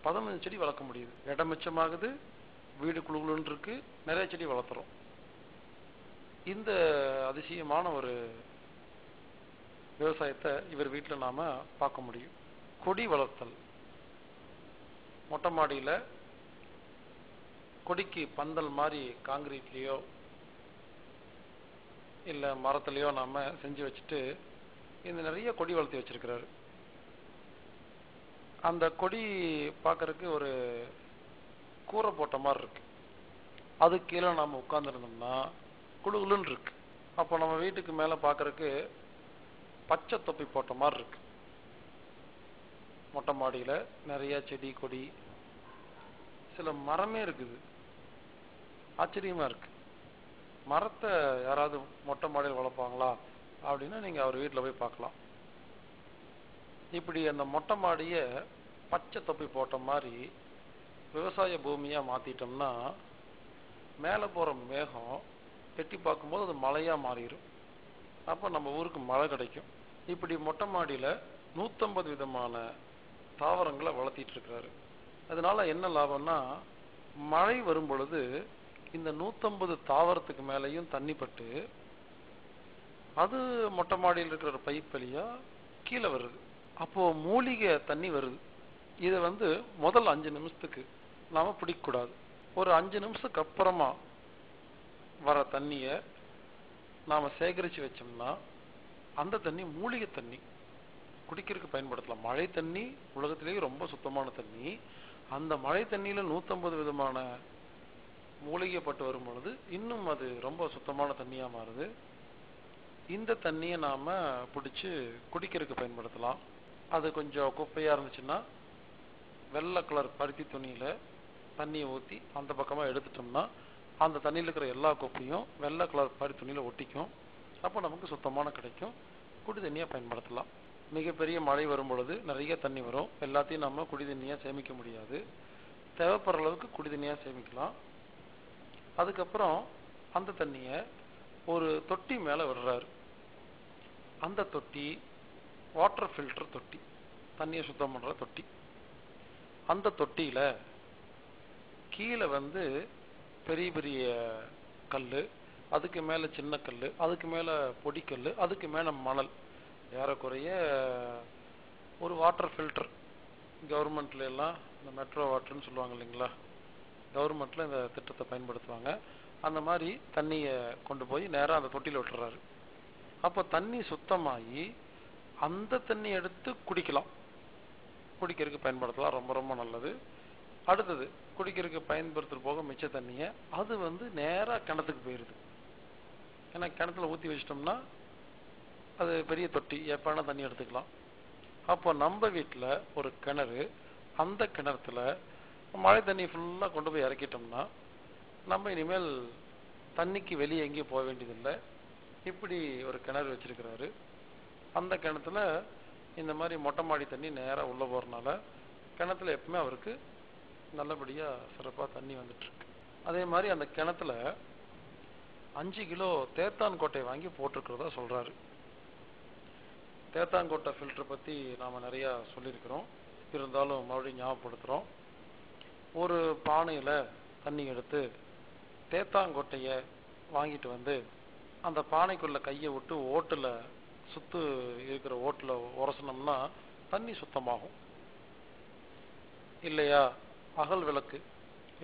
15 செடி வளர்க்க முடியுது. இடம் மிச்சமாகுது, வீடு குழுகுலுன்னு இருக்கு, நிறைய செடி வளர்த்துறோம். இந்த அதிசயமான ஒரு விவசாயத்தை இவர் வீட்டில் நாம் பார்க்க முடியும். கொடி வளர்த்தல், மொட்டை மாடியில் கொடிக்கு பந்தல் மாதிரி காங்கிரீட்லேயோ இல்லை மரத்துலேயோ நாம் செஞ்சு வச்சுட்டு இந்த நிறைய கொடி வளர்த்தி வச்சிருக்கிறாரு. அந்த கொடி பார்க்கறதுக்கு ஒரு கூரை போட்ட மாதிரி இருக்கு. அது கீழே நாம் உட்காந்துருந்தோம்னா குளுகுலுன்னு இருக்கு. அப்போ நம்ம வீட்டுக்கு மேலே பார்க்கறதுக்கு பச்சை தொப்பி போட்ட மாதிரி இருக்கு. மொட்டை மாடியில் நிறைய செடி கொடி, சில மரமே இருக்குது. ஆச்சரியமா இருக்கு. மரத்தை யாராவது மொட்டை மாடியில் வளர்ப்பாங்களா அப்படின்னா நீங்கள் அவர் வீட்டில் போய் பார்க்கலாம். இப்படி அந்த மொட்டை மாடியை பச்சை தொப்பி போட்ட மாதிரி விவசாய பூமியாக மாற்றிட்டோம்னா மேலே போகிற மேகம் எட்டி பார்க்கும்போது அது மழையாக மாறிடும். அப்போ நம்ம ஊருக்கு மழை கிடைக்கும். இப்படி மொட்டை மாடியில 150 விதமான தாவரங்களை வளர்த்திட்டு இருக்கிறாரு. அதனால என்ன லாபம்னா, மழை வரும் பொழுது இந்த 150 தாவரத்துக்கு மேலேயும் தண்ணி பட்டு அது மொட்டை மாடியில் இருக்கிற பைப் வழியா கீழே வருது. அப்போ மூலிகை தண்ணி வருது. இதை முதல் 5 நிமிஷத்துக்கு நாம பிடிக்கக்கூடாது. ஒரு 5 நிமிஷத்துக்கு அப்புறமா வர தண்ணிய நாம சேகரிச்சு வச்சோம்னா அந்த தண்ணி மூலிகை தண்ணி, குடிக்கிறதுக்கு பயன்படுத்தலாம். மழை தண்ணி உலகத்திலேயே ரொம்ப சுத்தமான தண்ணி. அந்த மழை தண்ணியில 150 விதமான மூலிகை பட்டு வரும் பொழுது இன்னும் அது ரொம்ப சுத்தமான தண்ணியா மாறுது. இந்த தண்ணியை நாம பிடிச்சு குடிக்கிறதுக்கு பயன்படுத்தலாம். அது கொஞ்சம் குப்பையா இருந்துச்சுன்னா வெள்ளை கலர் பருத்தி துணியில தண்ணியை ஊற்றி அந்த பக்கமா எடுத்துட்டோம்னா அந்த தண்ணியில் இருக்கிற எல்லா குப்பையும் வெள்ளை கலர் பருத்தி துணியில ஒட்டிக்கும். அப்போ நமக்கு சுத்தமான கிடைக்கும். குடி தண்ணியா பயன்படுத்தலாம். மிகப்பெரிய மழை வரும் பொழுது நிறைய தண்ணி வரும். எல்லாத்தையும் நம்ம குடி தண்ணியா சேமிக்க முடியாது. தேவைப்படுற அளவுக்கு குடி தண்ணியா சேமிக்கலாம். அதுக்கப்புறம் அந்த தண்ணியை ஒரு தொட்டி மேல விடுறாரு. அந்த தொட்டி வாட்டர் ஃபில்டர் தொட்டி, தண்ணியை சுத்தம் பண்ற தொட்டி. அந்த தொட்டியில கீழே பெரிய பெரிய கல்லு, அதுக்கு மேல சின்ன கல்லு, அதுக்கு மேல பொடிக்கல்லு, அதுக்கு மேல மணல், ஏறக்குறைய ஒரு வாட்டர் ஃபில்டர். கவர்மெண்ட்ல எல்லாம் இந்த மெட்ரோ வாட்டர்னு சொல்லுவாங்க இல்லைங்களா, கவர்மெண்ட்ல இந்த திட்டத்தை பயன்படுத்துவாங்க. அந்த மாதிரி தண்ணியை கொண்டு போய் நேரா அந்த தொட்டியில விட்டுறாரு. அப்போ தண்ணி சுத்தமாகி அந்த தண்ணி எடுத்து குடிக்கலாம், குடிக்கிறதுக்கு பயன்படுத்தலாம். ரொம்ப ரொம்ப நல்லது. அடுத்தது குடிக்கிறதுக்கு பயன்படுத்துற போக மிச்ச தண்ணியை அது நேரா கிணத்துக்கு போயிருது. ஏன்னா கிணத்துல ஊற்றி வச்சிட்டோம்னா அது பெரிய தொட்டி, எப்ப தண்ணி எடுத்துக்கலாம். அப்போ நம்ம வீட்டில் ஒரு கிணறு, அந்த கிணத்துல மழை தண்ணி ஃபுல்லா கொண்டு போய் இறக்கிட்டோம்னா நம்ம இனிமேல் தண்ணிக்கு வெளியே எங்கேயும் போக வேண்டியதில்லை. இப்படி ஒரு கிணறு வச்சிருக்கிறாரு. அந்த கிணத்துல இந்த மாதிரி மொட்டை மாடி தண்ணி நேரா உள்ள போறதுனால கிணத்துல எப்பவுமே அவருக்கு நல்லபடியா சிறப்பா தண்ணி வந்துட்டு இருக்கு. அதே மாதிரி அந்த கிணத்துல 5 கிலோ தேத்தான்கோட்டை வாங்கி போட்டிருக்கிறதா சொல்றாரு. தேத்தாங்கோட்டை ஃபில்டர் பத்தி நாம நிறைய சொல்லியிருக்கிறோம், இருந்தாலும் மறுபடியும் ஞாபகப்படுத்துறோம். ஒரு பானையில தண்ணி எடுத்து தேத்தாங்கோட்டைய வாங்கிட்டு அந்த பானைக்குள்ள கையை விட்டு ஓட்டுல சுத்து இருக்கிற ஓட்டுல உரசனம்னா தண்ணி சுத்தமாகும். இல்லையா, அகல் விளக்கு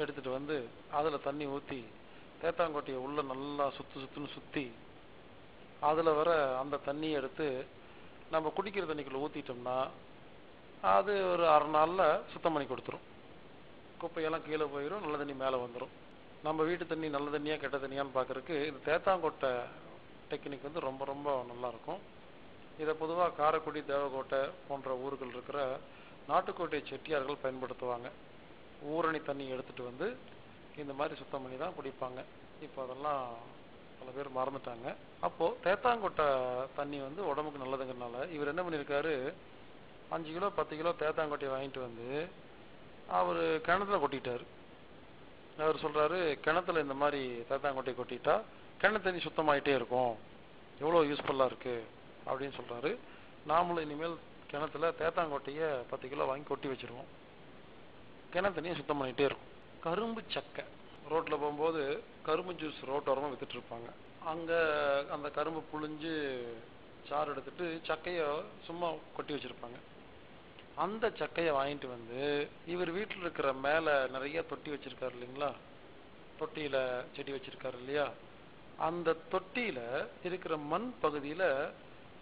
எடுத்துட்டு அதுல தண்ணி ஊத்தி தேத்தாங்கோட்டையை உள்ள நல்லா சுத்துன்னு சுத்தி அதுல வர அந்த தண்ணியை எடுத்து நம்ம குடிக்கிற தண்ணிக்குள்ள ஊத்திட்டோம்னா அது ஒரு அரை நாள்ல சுத்தம் பண்ணி கொடுத்துரும். குப்பையெல்லாம் கீழே போயிடும், நல்ல தண்ணி மேல வந்துடும். நம்ம வீட்டு தண்ணி நல்ல தண்ணியா கெட்ட தண்ணியான்னு பாக்குறதுக்கு இந்த தேத்தாங்கோட்டை டெக்னிக் ரொம்ப ரொம்ப நல்லா இருக்கும். இதை பொதுவா காரைக்குடி, தேவக்கோட்டை போன்ற ஊர்கள் இருக்கிற நாட்டுக்கோட்டை செட்டியார்கள் பயன்படுத்துவாங்க. ஊரணி தண்ணி எடுத்துட்டு இந்த மாதிரி சுத்தம் பண்ணி தான் குடிப்பாங்க. இப்போ அதெல்லாம் பல பேர் மறந்துட்டாங்க. அப்போ தேத்தாங்கோட்டை தண்ணி உடம்புக்கு நல்லதுங்கிறதுனால இவர் என்ன பண்ணியிருக்காரு, 5 கிலோ 10 கிலோ தேத்தாங்கோட்டையை வாங்கிட்டு அவரு கிணத்துல கொட்டிட்டாரு. அவர் சொல்றாரு, கிணத்துல இந்த மாதிரி தேத்தாங்கோட்டையை கொட்டிட்டா கிணத்து தண்ணி சுத்தமாயிட்டே இருக்கும், எவ்வளவு யூஸ்ஃபுல்லா இருக்கு அப்படின்னு சொல்றாரு. நாமளும் இனிமேல் கிணத்துல தேத்தாங்கோட்டைய 10 கிலோ வாங்கி கொட்டி வச்சிருவோம், கிணத்து தண்ணியை சுத்தம் பண்ணிட்டே இருக்கும். கரும்பு சக்கை, ரோட்ல போகும்போது கரும்பு ஜூஸ் ரோட்டோரமா வித்துட்டு இருப்பாங்க. அங்க அந்த கரும்பு புழிஞ்சு சாறு எடுத்துட்டு சக்கைய சும்மா கொட்டி வச்சிருப்பாங்க. அந்த சக்கையை வாங்கிட்டு இவர் வீட்டில் இருக்கிற மேல நிறைய தொட்டி வச்சிருக்காரு இல்லைங்களா, தொட்டியில செடி வச்சிருக்காரு இல்லையா, அந்த தொட்டியில இருக்கிற மண் பகுதியில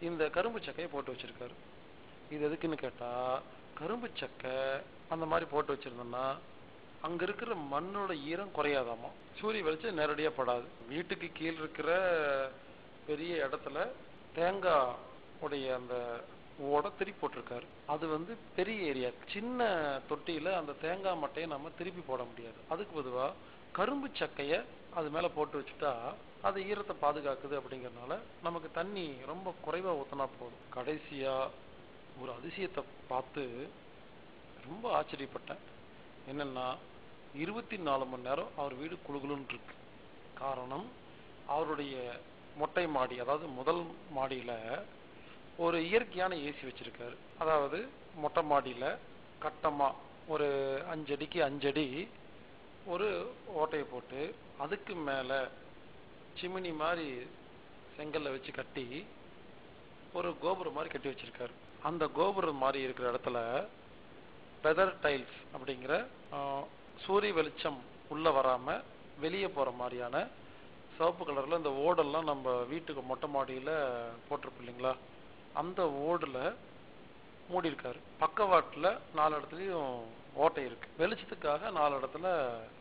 இந்த கரும்பு சக்கையை போட்டு வச்சிருக்காரு. இது எதுக்குன்னு கேட்டா, கரும்பு சக்கை அந்த மாதிரி போட்டு வச்சிருந்தோம்னா அங்க இருக்கிற மண்ணோட ஈரம் குறையாதாமா, சூரிய வெளிச்சம் நேரடியா படாது. வீட்டுக்கு கீழ் இருக்கிற பெரிய இடத்துல தேங்காய் உடைய அந்த ஓட திருப்பி போட்டிருக்காரு. அது பெரிய ஏரியா, சின்ன தொட்டியில அந்த தேங்காய் மட்டையை நம்ம திருப்பி போட முடியாது. அதுக்கு பொதுவா கரும்பு சக்கைய அது மேல போட்டு வச்சுட்டா அது ஈரத்தை பாதுகாக்குது. அப்படிங்கறதுனால நமக்கு தண்ணி ரொம்ப குறைவா ஊத்தினா போதும். கடைசியா ஒரு அதிசயத்தை பார்த்து ரொம்ப ஆச்சரியப்பட்டேன். என்னன்னா, 24 மணி நேரம் அவர் வீடு குளுகுளுன்னு இருக்கு. காரணம், அவருடைய மொட்டை மாடி, அதாவது முதல் மாடியில ஒரு இயற்கையான ஏசி வச்சிருக்காரு. அதாவது மொட்டை மாடியில கட்டமா ஒரு 5 அடிக்கு 5 அடி ஒரு ஓட்டையை போட்டு அதுக்கு மேல சிமினி மாதிரி செங்கல்ல வச்சு கட்டி ஒரு கோபுரம் மாதிரி கட்டி வச்சிருக்காரு. அந்த கோபுரம் மாதிரி இருக்கிற இடத்துல வெதர் டைல்ஸ் அப்படிங்கிற சூரிய வெளிச்சம் உள்ள வராம வெளியே போற மாதிரியான சிவப்பு கலர்ல இந்த ஓடெல்லாம் நம்ம வீட்டுக்கு மொட்டை மாடியில போட்டிருப்போம் இல்லைங்களா, அந்த ஓடுல மூடி இருக்காரு. பக்கவாட்டுல 4 இடத்துலயும் ஓட்டை இருக்கு. வெளிச்சத்துக்காக 4 இடத்துல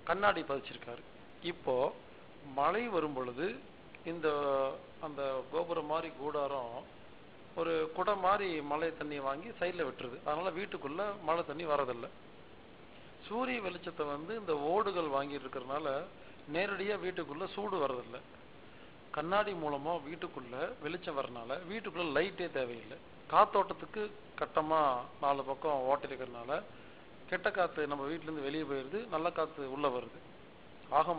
கண்ணாடி பதிச்சிருக்காரு. இப்போ மழை வரும் பொழுது இந்த அந்த கோபுரம் மாதிரி கூடாரம் ஒரு குடம் மாதிரி மழை தண்ணி வாங்கி சைடில் விட்டுருது. அதனால வீட்டுக்குள்ள மழை தண்ணி வரதில்லை. சூரிய வெளிச்சத்தை இந்த ஓடுகள் வாங்கிட்டு இருக்கிறதுனால நேரடியா வீட்டுக்குள்ள சூடு வர்றதில்லை. கண்ணாடி மூலமா வீட்டுக்குள்ள வெளிச்சம் வரனால வீட்டுக்குள்ள லைட்டே தேவையில்லை. காத்தோட்டத்துக்கு கட்டமா 4 பக்கம் ஓட்டை இருக்கிறதுனால கெட்ட காத்து நம்ம வீட்டுல இருந்து வெளியே போயிருது, நல்ல காத்து உள்ள வருது. ஆக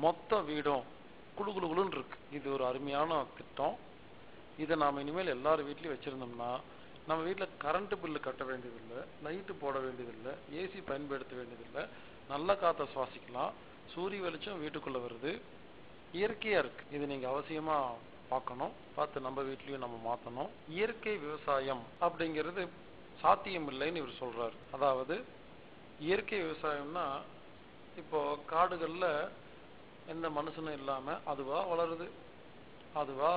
மொத்த வீடும் குளு குளு குளுன்னு இருக்கு. இது ஒரு அருமையான திட்டம். இதை நாம இனிமேல் எல்லாரும் வீட்லயும் வச்சிருந்தோம்னா நம்ம வீட்டுல கரண்ட் பில்லு கட்ட வேண்டியதில்லை, லைட்டு போட வேண்டியதில்லை, ஏசி பயன்படுத்த வேண்டியதில்லை, நல்ல காத்தை சுவாசிக்கலாம். சூரிய வெளிச்சம் வீட்டுக்குள்ள வருது, இயற்கையா இருக்கு. இது நீங்க அவசியமா பார்க்கணும், பார்த்து நம்ம வீட்லயும் நம்ம மாத்தணும். இயற்கை விவசாயம் அப்படிங்கிறது சாத்தியம் இல்லைன்னு இவர் சொல்றாரு. அதாவது இயற்கை விவசாயம்னா இப்போ காடுகள்ல எந்த மனுஷனும் இல்லாம அதுவா வளருது, அதுவா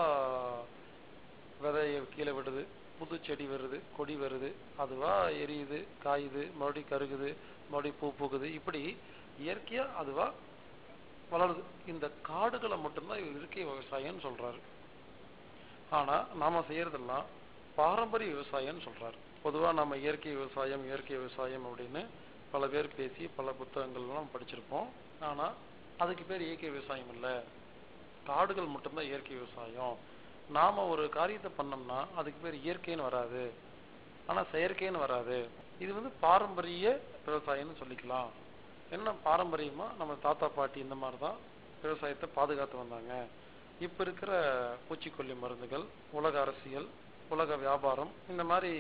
விதைய கீழே விடுது, புது செடி வருது, கொடி வருது, அதுவா எரியுது, காயுது, மறுபடியும் கருகுது, மறுபடியும் பூ பூக்குது. இப்படி இயற்கையா அதுவா வளருது. இந்த காடுகளை மட்டும்தான் இயற்கை விவசாயம்னு சொல்றாரு. ஆனா நாம செய்யறதெல்லாம் பாரம்பரிய விவசாயம்னு சொல்றாரு. பொதுவா நம்ம இயற்கை விவசாயம் அப்படின்னு பல பேர் பேசி பல புத்தகங்கள்லாம் படிச்சிருப்போம். ஆனா அதுக்கு பேர் இயற்கை விவசாயம் இல்ல, காடுகள் மட்டும்தான் இயற்கை விவசாயம். நாம ஒரு காரியத்தை பண்ணோம்னா அதுக்கு பேர் இயற்கைன்னு வராது, ஆனா செயற்கைன்னு வராது. இது பாரம்பரிய விவசாயம்னு சொல்லிக்கலாம். என்ன பாரம்பரியமா நம்ம தாத்தா பாட்டி இந்த மாதிரிதான் விவசாயத்தை பாதுகாத்து வந்தாங்க. இப்ப இருக்கிற பூச்சிக்கொல்லி மருந்துகள், உலக அரசியல், உலக வியாபாரம், இந்த மாதிரி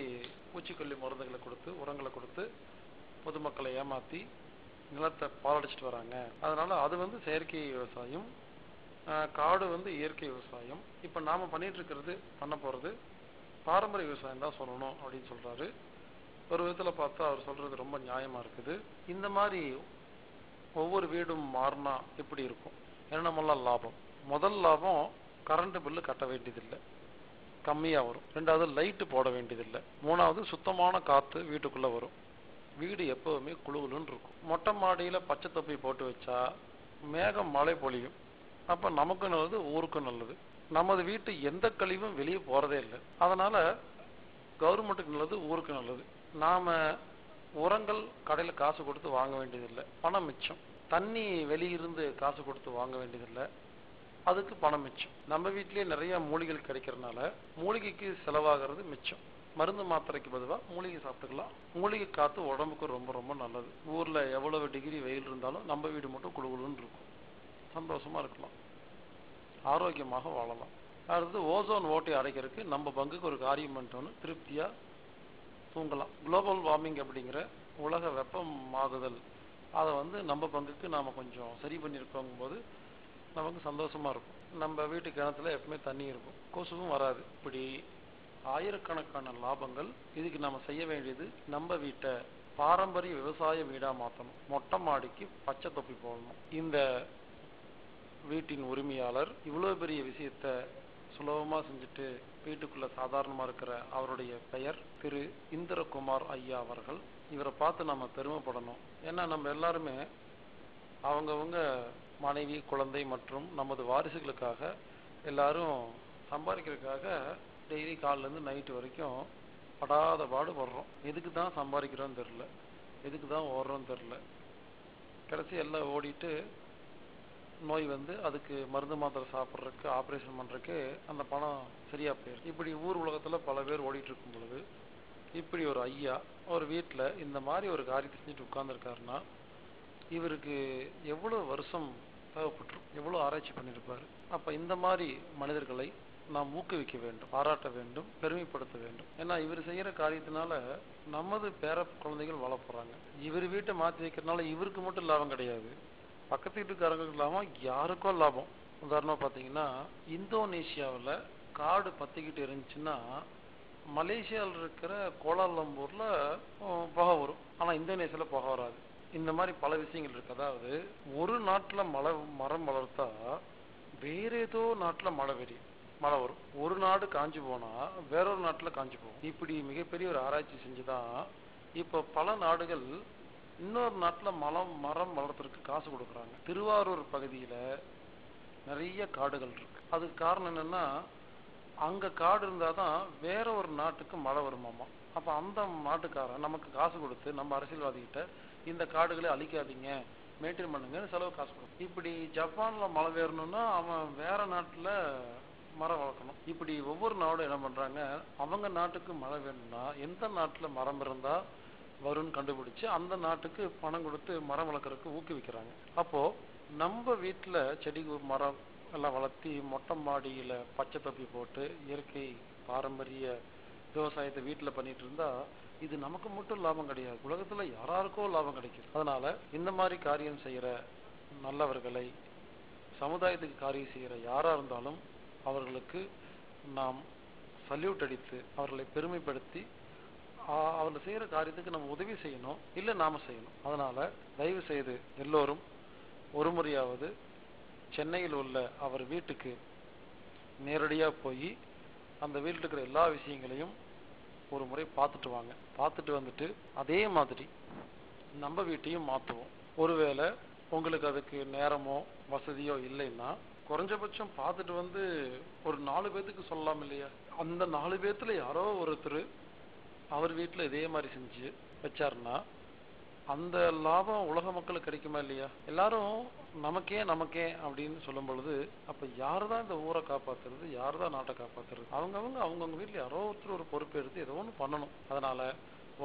பூச்சிக்கொல்லி மருந்துகளை கொடுத்து உரங்களை கொடுத்து பொதுமக்களை ஏமாத்தி நிலத்தை பாலடிச்சிட்டு வராங்க. அதனால அது செயற்கை விவசாயம், காடு இயற்கை விவசாயம். இப்ப நாம பண்ணிட்டு இருக்கிறது பண்ண போறது பாரம்பரிய விவசாயம் தான் சொல்லணும் அப்படின்னு சொல்றாரு. ஒரு விதத்துல பார்த்தா அவர் சொல்றது ரொம்ப நியாயமா இருக்குது. இந்த மாதிரி ஒவ்வொரு வீடும் மாறினா எப்படி இருக்கும்? என்னமெல்லாம் லாபம்? முதல் லாபம், கரண்ட் பில்லு கட்ட வேண்டியதில்லை, கம்மியா வரும். 2வது லைட்டு போட வேண்டியதில்லை. 3வது சுத்தமான காத்து வீட்டுக்குள்ள வரும். வீடு எப்பவுமே குளுகுலுன்னு இருக்கும். மொட்டை மாடியில பச்சை தொப்பி போட்டு வச்சா மேகம் மழை பொழியும். அப்ப நமக்கும் நல்லது, ஊருக்கும் நல்லது. நமது வீட்டு எந்த கழிவும் வெளியே போறதே இல்லை. அதனால கவர்மெண்ட்டுக்கு நல்லது, ஊருக்கு நல்லது. நாம உரங்கள் கடையில காசு கொடுத்து வாங்க வேண்டியதில்லை, பணம் மிச்சம். தண்ணி வெளியிருந்து காசு கொடுத்து வாங்க வேண்டியதில்லை, அதுக்கு பணம் மிச்சம். நம்ம வீட்டிலேயே நிறைய மூலிகைகள் கிடைக்கிறதுனால மூலிகைக்கு செலவாகிறது மிச்சம். மருந்து மாத்திரைக்கு பதிலா மூலிகை சாப்பிட்டுக்கலாம். மூலிகை காத்து உடம்புக்கு ரொம்ப ரொம்ப நல்லது. ஊர்ல எவ்வளவு டிகிரி வெயில் இருந்தாலும் நம்ம வீடு மட்டும் குளுகுலுன்னு இருக்கும். சந்தோஷமா இருக்கலாம், ஆரோக்கியமாக வாழலாம். அடுத்து ஓசோன் ஓட்டை அடைக்கிறதுக்கு நம்ம பங்குக்கு ஒரு காரியம் பண்ணிட்டோன்னு திருப்தியா தூங்கலாம். குளோபல் வார்மிங் அப்படிங்கிற உலக வெப்பமாகுதல், அதை நம்ம பங்குக்கு நாம கொஞ்சம் சரி பண்ணியிருக்கோங்கும் போது நமக்கு சந்தோஷமா இருக்கும். நம்ம வீட்டு கிணத்துல எப்பவுமே தண்ணி இருக்கும், கொசுவும் வராது. இப்படி ஆயிரக்கணக்கான லாபங்கள். இதுக்கு நாம செய்ய வேண்டியது நம்ம வீட்டை பாரம்பரிய விவசாய வீடா மாற்றணும். மொட்டை மாடிக்கு பச்சை தொப்பி போடணும். இந்த வீட்டின் உரிமையாளர் இவ்வளவு பெரிய விஷயத்த சுலபமா செஞ்சுட்டு வீட்டுக்குள்ள சாதாரணமா இருக்கிற அவருடைய பெயர் திரு இந்திரகுமார் ஐயா அவர்கள். இவரை பார்த்து நம்ம பெருமைப்படணும். ஏன்னா நம்ம எல்லாருமே அவங்கவுங்க மனைவி, குழந்தை மற்றும் நமது வாரிசுகளுக்காக எல்லாரும் சம்பாதிக்கிறதுக்காக டெய்லி காலில இருந்து நைட்டு வரைக்கும் படாத பாடுபடுறோம். எதுக்கு தான் சம்பாதிக்கிறோன்னு தெரியல, எதுக்கு தான் ஓடுறோன்னு தெரியல. கடைசி எல்லாம் ஓடிட்டு நோய் அதுக்கு மருந்து மாத்திரை சாப்பிட்றதுக்கு, ஆப்ரேஷன் பண்றதுக்கு அந்த பணம் சரியா போயிடும். இப்படி ஊர் உலகத்துல பல பேர் ஓடிட்டு இருக்கும் பொழுது இப்படி ஒரு ஐயா ஒரு வீட்டுல இந்த மாதிரி ஒரு காரியத்தை செஞ்சுட்டு உட்கார்ந்துருக்காருன்னா இவருக்கு எவ்வளவு வருஷம் தேவைப்பட்டிருக்கும், எவ்வளவு ஆராய்ச்சி பண்ணியிருப்பாரு. அப்ப இந்த மாதிரி மனிதர்களை நாம் ஊக்குவிக்க வேண்டும், பாராட்ட வேண்டும், பெருமைப்படுத்த வேண்டும். ஏன்னா இவர் செய்யற காரியத்தினால நமது பேர குழந்தைகள் வாழ போறாங்க. இவர் வீட்டை மாத்தி வைக்கிறதுனால இவருக்கு மட்டும் லாபம் கிடையாது, பக்கத்து வீட்டுக்காரங்களுக்கு லாபம், யாருக்கும் லாபம். உதாரணமா பாத்தீங்கன்னா, இந்தோனேஷியாவில் காடு பத்திக்கிட்டு இருந்துச்சுன்னா மலேசியாவில் இருக்கிற கோலாலம்பூர்ல புகை வரும், ஆனா இந்தோனேஷியால புகை வராது. இந்த மாதிரி பல விஷயங்கள் இருக்கு. அதாவது ஒரு நாட்டுல மரம் வளர்த்தா வேற ஏதோ நாட்டுல மழை வரும். ஒரு நாடு காஞ்சி போனா வேறொரு நாட்டுல காஞ்சி போகும். இப்படி மிகப்பெரிய ஒரு ஆராய்ச்சி செஞ்சுதான் இப்ப பல நாடுகள் இன்னொரு நாட்டுல மரம் வளர்த்துறதுக்கு காசு கொடுக்குறாங்க. திருவாரூர் பகுதியில நிறைய காடுகள் இருக்கு. அதுக்கு காரணம் என்னன்னா, அங்க காடு இருந்தாதான் வேற ஒரு நாட்டுக்கு மழை வருமாமா. அப்ப அந்த நாட்டுக்காரன் நமக்கு காசு கொடுத்து நம்ம அரசியல்வாதிகிட்ட இந்த காடுகளை அழிக்காதீங்க, மெயின்டைன் பண்ணுங்கன்னு செலவு காசு கொடுக்கும். இப்படி ஜப்பான்ல மழை வேறணும்னா அவன் வேற நாட்டுல மரம் வளர்க்கணும். இப்படி ஒவ்வொரு நாடும் என்ன பண்றாங்க, அவங்க நாட்டுக்கு மழை வேணும்னா எந்த நாட்டுல மரம் இருந்தா வரும்னு கண்டுபிடிச்சு அந்த நாட்டுக்கு பணம் கொடுத்து மரம் வளர்க்கறதுக்கு ஊக்குவிக்கிறாங்க. அப்போ நம்ம வீட்டுல செடி மரம் எல்லாம் வளர்த்தி மொட்டை மாடியில பச்சை தொப்பி போட்டு இயற்கை பாரம்பரிய விவசாயத்தை வீட்டுல பண்ணிட்டு இருந்தா இது நமக்கு மட்டும் லாபம் கிடையாது, உலகத்துல யாராருக்கோ லாபம் கிடைக்குது. அதனால இந்த மாதிரி காரியம் செய்யற நல்லவர்களை, சமுதாயத்துக்கு காரியம் செய்யற யாரா இருந்தாலும் அவர்களுக்கு நாம் சல்யூட் அடித்து அவர்களை பெருமைப்படுத்தி அவர்கள் செய்யற காரியத்துக்கு நம்ம உதவி செய்யணும், இல்ல நாம செய்யணும். அதனால தயவு செய்து எல்லோரும் ஒரு முறையாவது சென்னையில் உள்ள அவர் வீட்டுக்கு நேரடியா போய் அந்த வீட்டில் இருக்கிற எல்லா விஷயங்களையும் ஒரு முறை பார்த்துட்டு வாங்க. பார்த்துட்டு வந்துட்டு அதே மாதிரி நம்ம வீட்டையும் மாற்றுவோம். ஒருவேளை உங்களுக்கு அதுக்கு நேரமோ வசதியோ இல்லைன்னா குறைஞ்சபட்சம் பார்த்துட்டு வந்து ஒரு 4 பேத்துக்கு சொல்லலாம் இல்லையா? அந்த 4 பேத்துல யாரோ ஒருத்தர் அவர் வீட்டில் இதே மாதிரி செஞ்சு வச்சாருன்னா அந்த லாபம் உலக மக்களுக்கு கிடைக்குமா இல்லையா? எல்லாரும் நமக்கே அப்படின்னு சொல்லும் பொழுது அப்ப யாருதான் இந்த ஊரை காப்பாத்துறது, யாருதான் நாட்டை காப்பாத்துறது? அவங்கவுங்க வீட்டுல யாரோ ஒருத்தர் ஒரு பொறுப்பு எடுத்து ஏதோ ஒன்று பண்ணணும். அதனால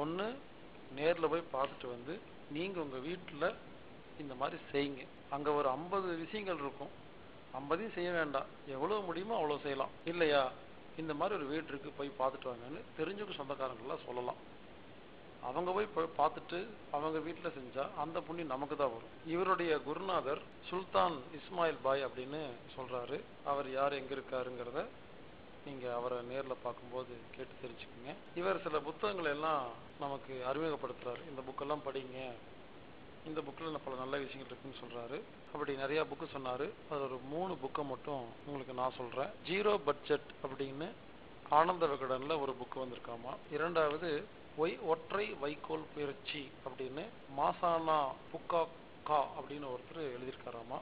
ஒண்ணு நேர்ல போய் பார்த்துட்டு வந்து நீங்க உங்க வீட்டுல இந்த மாதிரி செய்யுங்க. அங்க ஒரு 50 விஷயங்கள் இருக்கும், 50 செய்ய வேண்டாம், எவ்வளவு முடியுமோ அவ்வளவு செய்யலாம். இல்லையா, இந்த மாதிரி ஒரு வீடு இருக்கு போய் பார்த்துட்டு வாங்கன்னு தெரிஞ்சவங்க சொந்தக்காரங்களாம் சொல்லலாம். அவங்க போய் பார்த்துட்டு அவங்க வீட்டில் செஞ்சா அந்த புண்ணியம் நமக்கு தான் வரும். இவருடைய குருநாதர் சுல்தான் இஸ்மாயில் பாய் அப்படின்னு சொல்றாரு. அவர் யார், எங்க இருக்காருங்கிறத நீங்க அவரை நேர்ல பார்க்கும்போது கேட்டு தெரிஞ்சுக்குங்க. இவர் சில புத்தகங்கள் எல்லாம் நமக்கு அறிமுகப்படுத்துறாரு. இந்த புக்கெல்லாம் படிங்க, இந்த புக்கில் பல நல்ல விஷயங்கள் இருக்குன்னு சொல்றாரு. அப்படி நிறைய புக்கு சொன்னாரு. அது ஒரு 3 புக்கை மட்டும் உங்களுக்கு நான் சொல்றேன். ஜீரோ பட்ஜெட் அப்படின்னு ஆனந்த விகடன்ல ஒரு புக்கு வந்திருக்காமா. இரண்டாவது ஒற்றை வைக்கோல் பயிற்சி அப்படின்னு மாசானா புக்கா அப்படின்னு ஒருத்தர் எழுதியிருக்காராமா.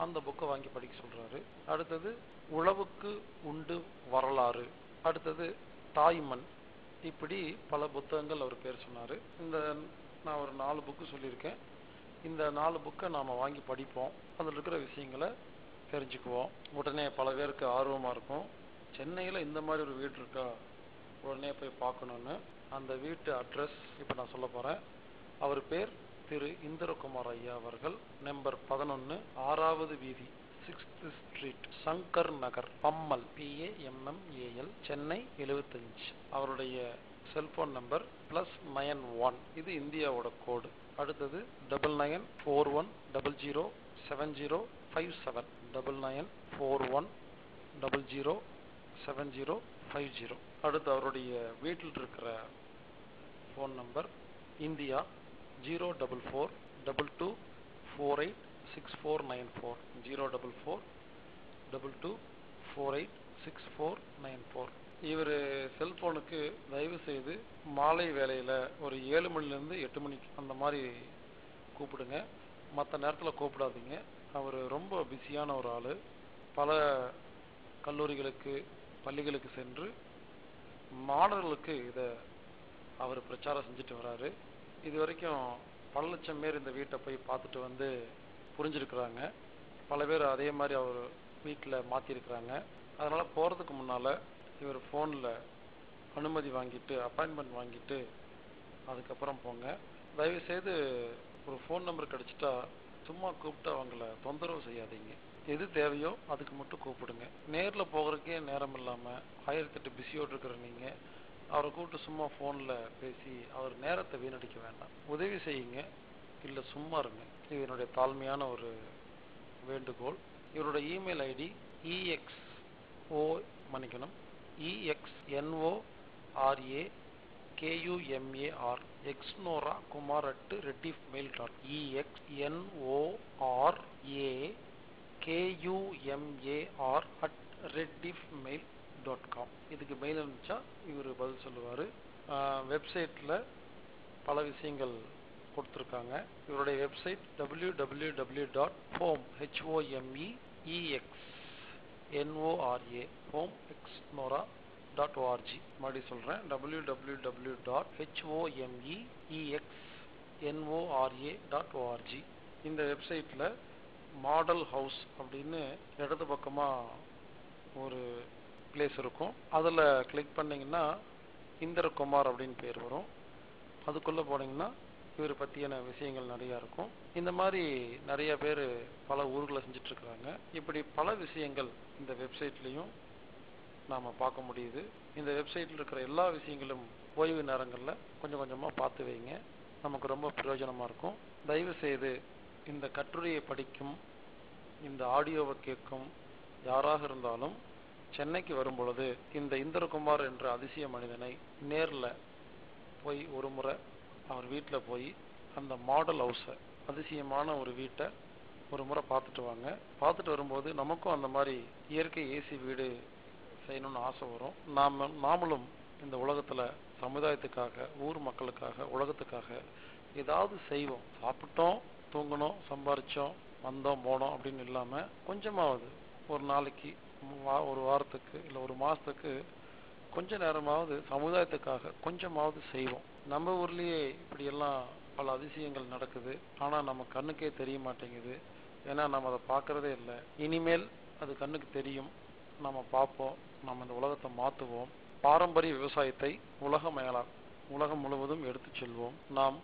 அந்த புக்கை வாங்கி படிக்க சொல்றாரு. அடுத்தது உழவுக்கு உண்டு வரலாறு, அடுத்தது தாய்மண், இப்படி பல புத்தகங்கள் அவர் பேர் சொன்னாரு. இந்த நான் ஒரு 4 புக்கு சொல்லியிருக்கேன். இந்த 4 புக்கை நாம வாங்கி படிப்போம், அதில் இருக்கிற விஷயங்களை தெரிஞ்சுக்குவோம். உடனே பல பேருக்கு ஆர்வமா இருக்கும், சென்னையில இந்த மாதிரி ஒரு வீடு இருக்கா, உடனே போய் பார்க்கணும்னு. அந்த வீட்டு அட்ரஸ் இப்போ நான் சொல்ல போறேன். அவர் பேர் திரு இந்திரகுமார் ஐயா அவர்கள். நம்பர் 11, 6வது வீதி, 6th ஸ்ட்ரீட், சங்கர் நகர், பம்மல், PAMMAL, சென்னை 75. அவருடைய செல்போன் நம்பர் +91, இது இந்தியாவோட கோடு. அடுத்தது 9941007057, 9941007050. அடுத்து அவருடைய வீட்டில் இருக்கிற ஃபோன் நம்பர் இந்தியா 04422486494, 04422486494. இவர் செல்போனுக்கு தயவு செய்து மாலை வேளையில ஒரு 7 மணிலேருந்து 8 மணிக்கு அந்த மாதிரி கூப்பிடுங்க, மற்ற நேரத்தில் கூப்பிடாதீங்க. அவர் ரொம்ப பிஸியான ஒரு ஆள். பல கல்லூரிகளுக்கு பள்ளிகளுக்கு சென்று மாணவர்களுக்கு இதை அவர் பிரச்சாரம் செஞ்சுட்டு வர்றாரு. இது வரைக்கும் பல லட்சம் பேர் இந்த வீட்டை போய் பார்த்துட்டு வந்து புரிஞ்சிருக்கிறாங்க. பல பேர் அதே மாதிரி அவர் வீட்டில் மாற்றிருக்கிறாங்க. அதனால் போகிறதுக்கு முன்னால் இவர் ஃபோனில் அனுமதி வாங்கிட்டு அப்பாயின்மெண்ட் வாங்கிட்டு அதுக்கப்புறம் போங்க. தயவுசெய்து ஒரு ஃபோன் நம்பர் கிடச்சிட்டா சும்மா கூப்பிட்டு அவங்கள தொந்தரவு செய்யாதீங்க. எது தேவையோ அதுக்கு மட்டும் கூப்பிடுங்க. நேரில் போகிறதுக்கே நேரம் இல்லாமல் 1008 பிஸியோடு இருக்கிற நீங்கள் அவரை கூப்பிட்டு சும்மா ஃபோனில் பேசி அவர் நேரத்தை வீணடிக்க வேண்டாம். உதவி செய்யுங்க, இல்லை சும்மா இருங்க. இது என்னுடைய தாழ்மையான ஒரு வேண்டுகோள். இவரோட இமெயில் ஐடி exnomar@rediffmail.com. இதுக்கு மெயில் அனுப்பிச்சா இவர் பதில் சொல்லுவார். வெப்சைட்டில் பல விஷயங்கள் கொடுத்துருக்காங்க. இவருடைய வெப்சைட் www.homexnora.org. மறுபடியும் சொல்கிறேன், www.homexnora.org. இந்த வெப்சைட்டில் மாடல் ஹவுஸ் அப்படின்னு இடது பக்கமாக ஒரு பிளேஸ் இருக்கும். அதில் கிளிக் பண்ணிங்கன்னா இந்திரகுமார் அப்படின்னு பேர் வரும். அதுக்குள்ளே போனீங்கன்னா இவர் பற்றியான விஷயங்கள் நிறையா இருக்கும். இந்த மாதிரி நிறைய பேர் பல ஊர்களை செஞ்சிட்ருக்குறாங்க. இப்படி பல விஷயங்கள் இந்த வெப்சைட்லேயும் நாம் பார்க்க முடியுது. இந்த வெப்சைட்டில் இருக்கிற எல்லா விஷயங்களும் ஓய்வு நேரங்களில் கொஞ்சம் கொஞ்சமாக பார்த்து வைங்க, நமக்கு ரொம்ப பிரயோஜனமாக இருக்கும். தயவு செய்து இந்த கட்டுரையை படிக்கும், இந்த ஆடியோவை கேட்கும் யாராக இருந்தாலும் சென்னைக்கு வரும் பொழுது இந்த இந்திரகுமார் என்ற அதிசய மனிதனை நேரில் போய் ஒரு முறை அவர் வீட்டில் போய் அந்த மாடல் ஹவுஸை, அதிசயமான ஒரு வீட்டை ஒரு முறை பார்த்துட்டு வாங்க. பார்த்துட்டு வரும்போது நமக்கும் அந்த மாதிரி இயற்கை ஏசி வீடு செய்யணும்னு ஆசை வரும். நாமளும் இந்த உலகத்தில் சமுதாயத்துக்காக, ஊர் மக்களுக்காக, உலகத்துக்காக ஏதாவது செய்வோம். சாப்பிட்டோம், தூங்கினோம், சம்பாரித்தோம், வந்தோம், போனோம் அப்படின்னு இல்லாமல் கொஞ்சமாவது ஒரு நாளைக்கு, ஒரு வாரத்துக்கு, இல்லை ஒரு மாதத்துக்கு கொஞ்ச நேரமாவது சமுதாயத்துக்காக கொஞ்சமாவது செய்வோம். நம்ம ஊர்லேயே இப்படியெல்லாம் பல அதிசயங்கள் நடக்குது. ஆனால் நம்ம கண்ணுக்கே தெரிய மாட்டேங்குது. ஏன்னா நம்ம அதை பார்க்குறதே இல்லை. இனிமேல் அது கண்ணுக்கு தெரியும், நம்ம பார்ப்போம், நம்ம இந்த உலகத்தை மாற்றுவோம். பாரம்பரிய விவசாயத்தை உலகம் முழுவதும் எடுத்து செல்வோம். நாம்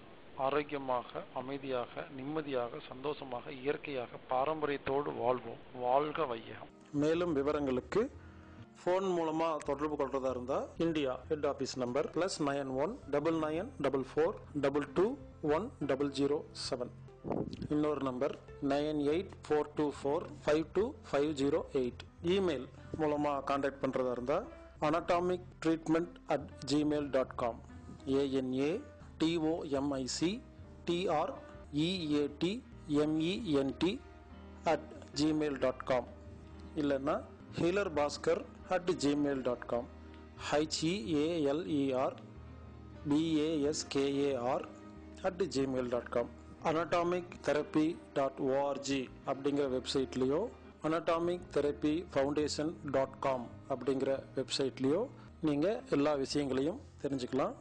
ஆரோக்கியமாக, அமைதியாக, நிம்மதியாக, சந்தோஷமாக, இயற்கையாக, பாரம்பரியத்தோடு வாழ்வோம். வாழ்க வையகம். மேலும் விவரங்களுக்கு ஃபோன் மூலமாக தொடர்பு கொள்றதா இருந்தால் இந்தியா ஹெட் ஆஃபீஸ் நம்பர் +91 9944221007. இன்னொரு நம்பர் 9842452508. இமெயில் மூலமாக கான்டாக்ட் பண்ணுறதா இருந்தால் anatomictreatment@gmail.com. ANATOMICTREATMENT@gmail.com. இல்லைன்னா healerbhaskar@gmail.com. HEALERBASKAR@gmail.com. anatomictherapy.org அப்படிங்கிற வெப்சைட்லேயோ anatomictherapyfoundation.com அப்படிங்கிற வெப்சைட்லேயோ நீங்கள் எல்லா விஷயங்களையும் தெரிஞ்சுக்கலாம்.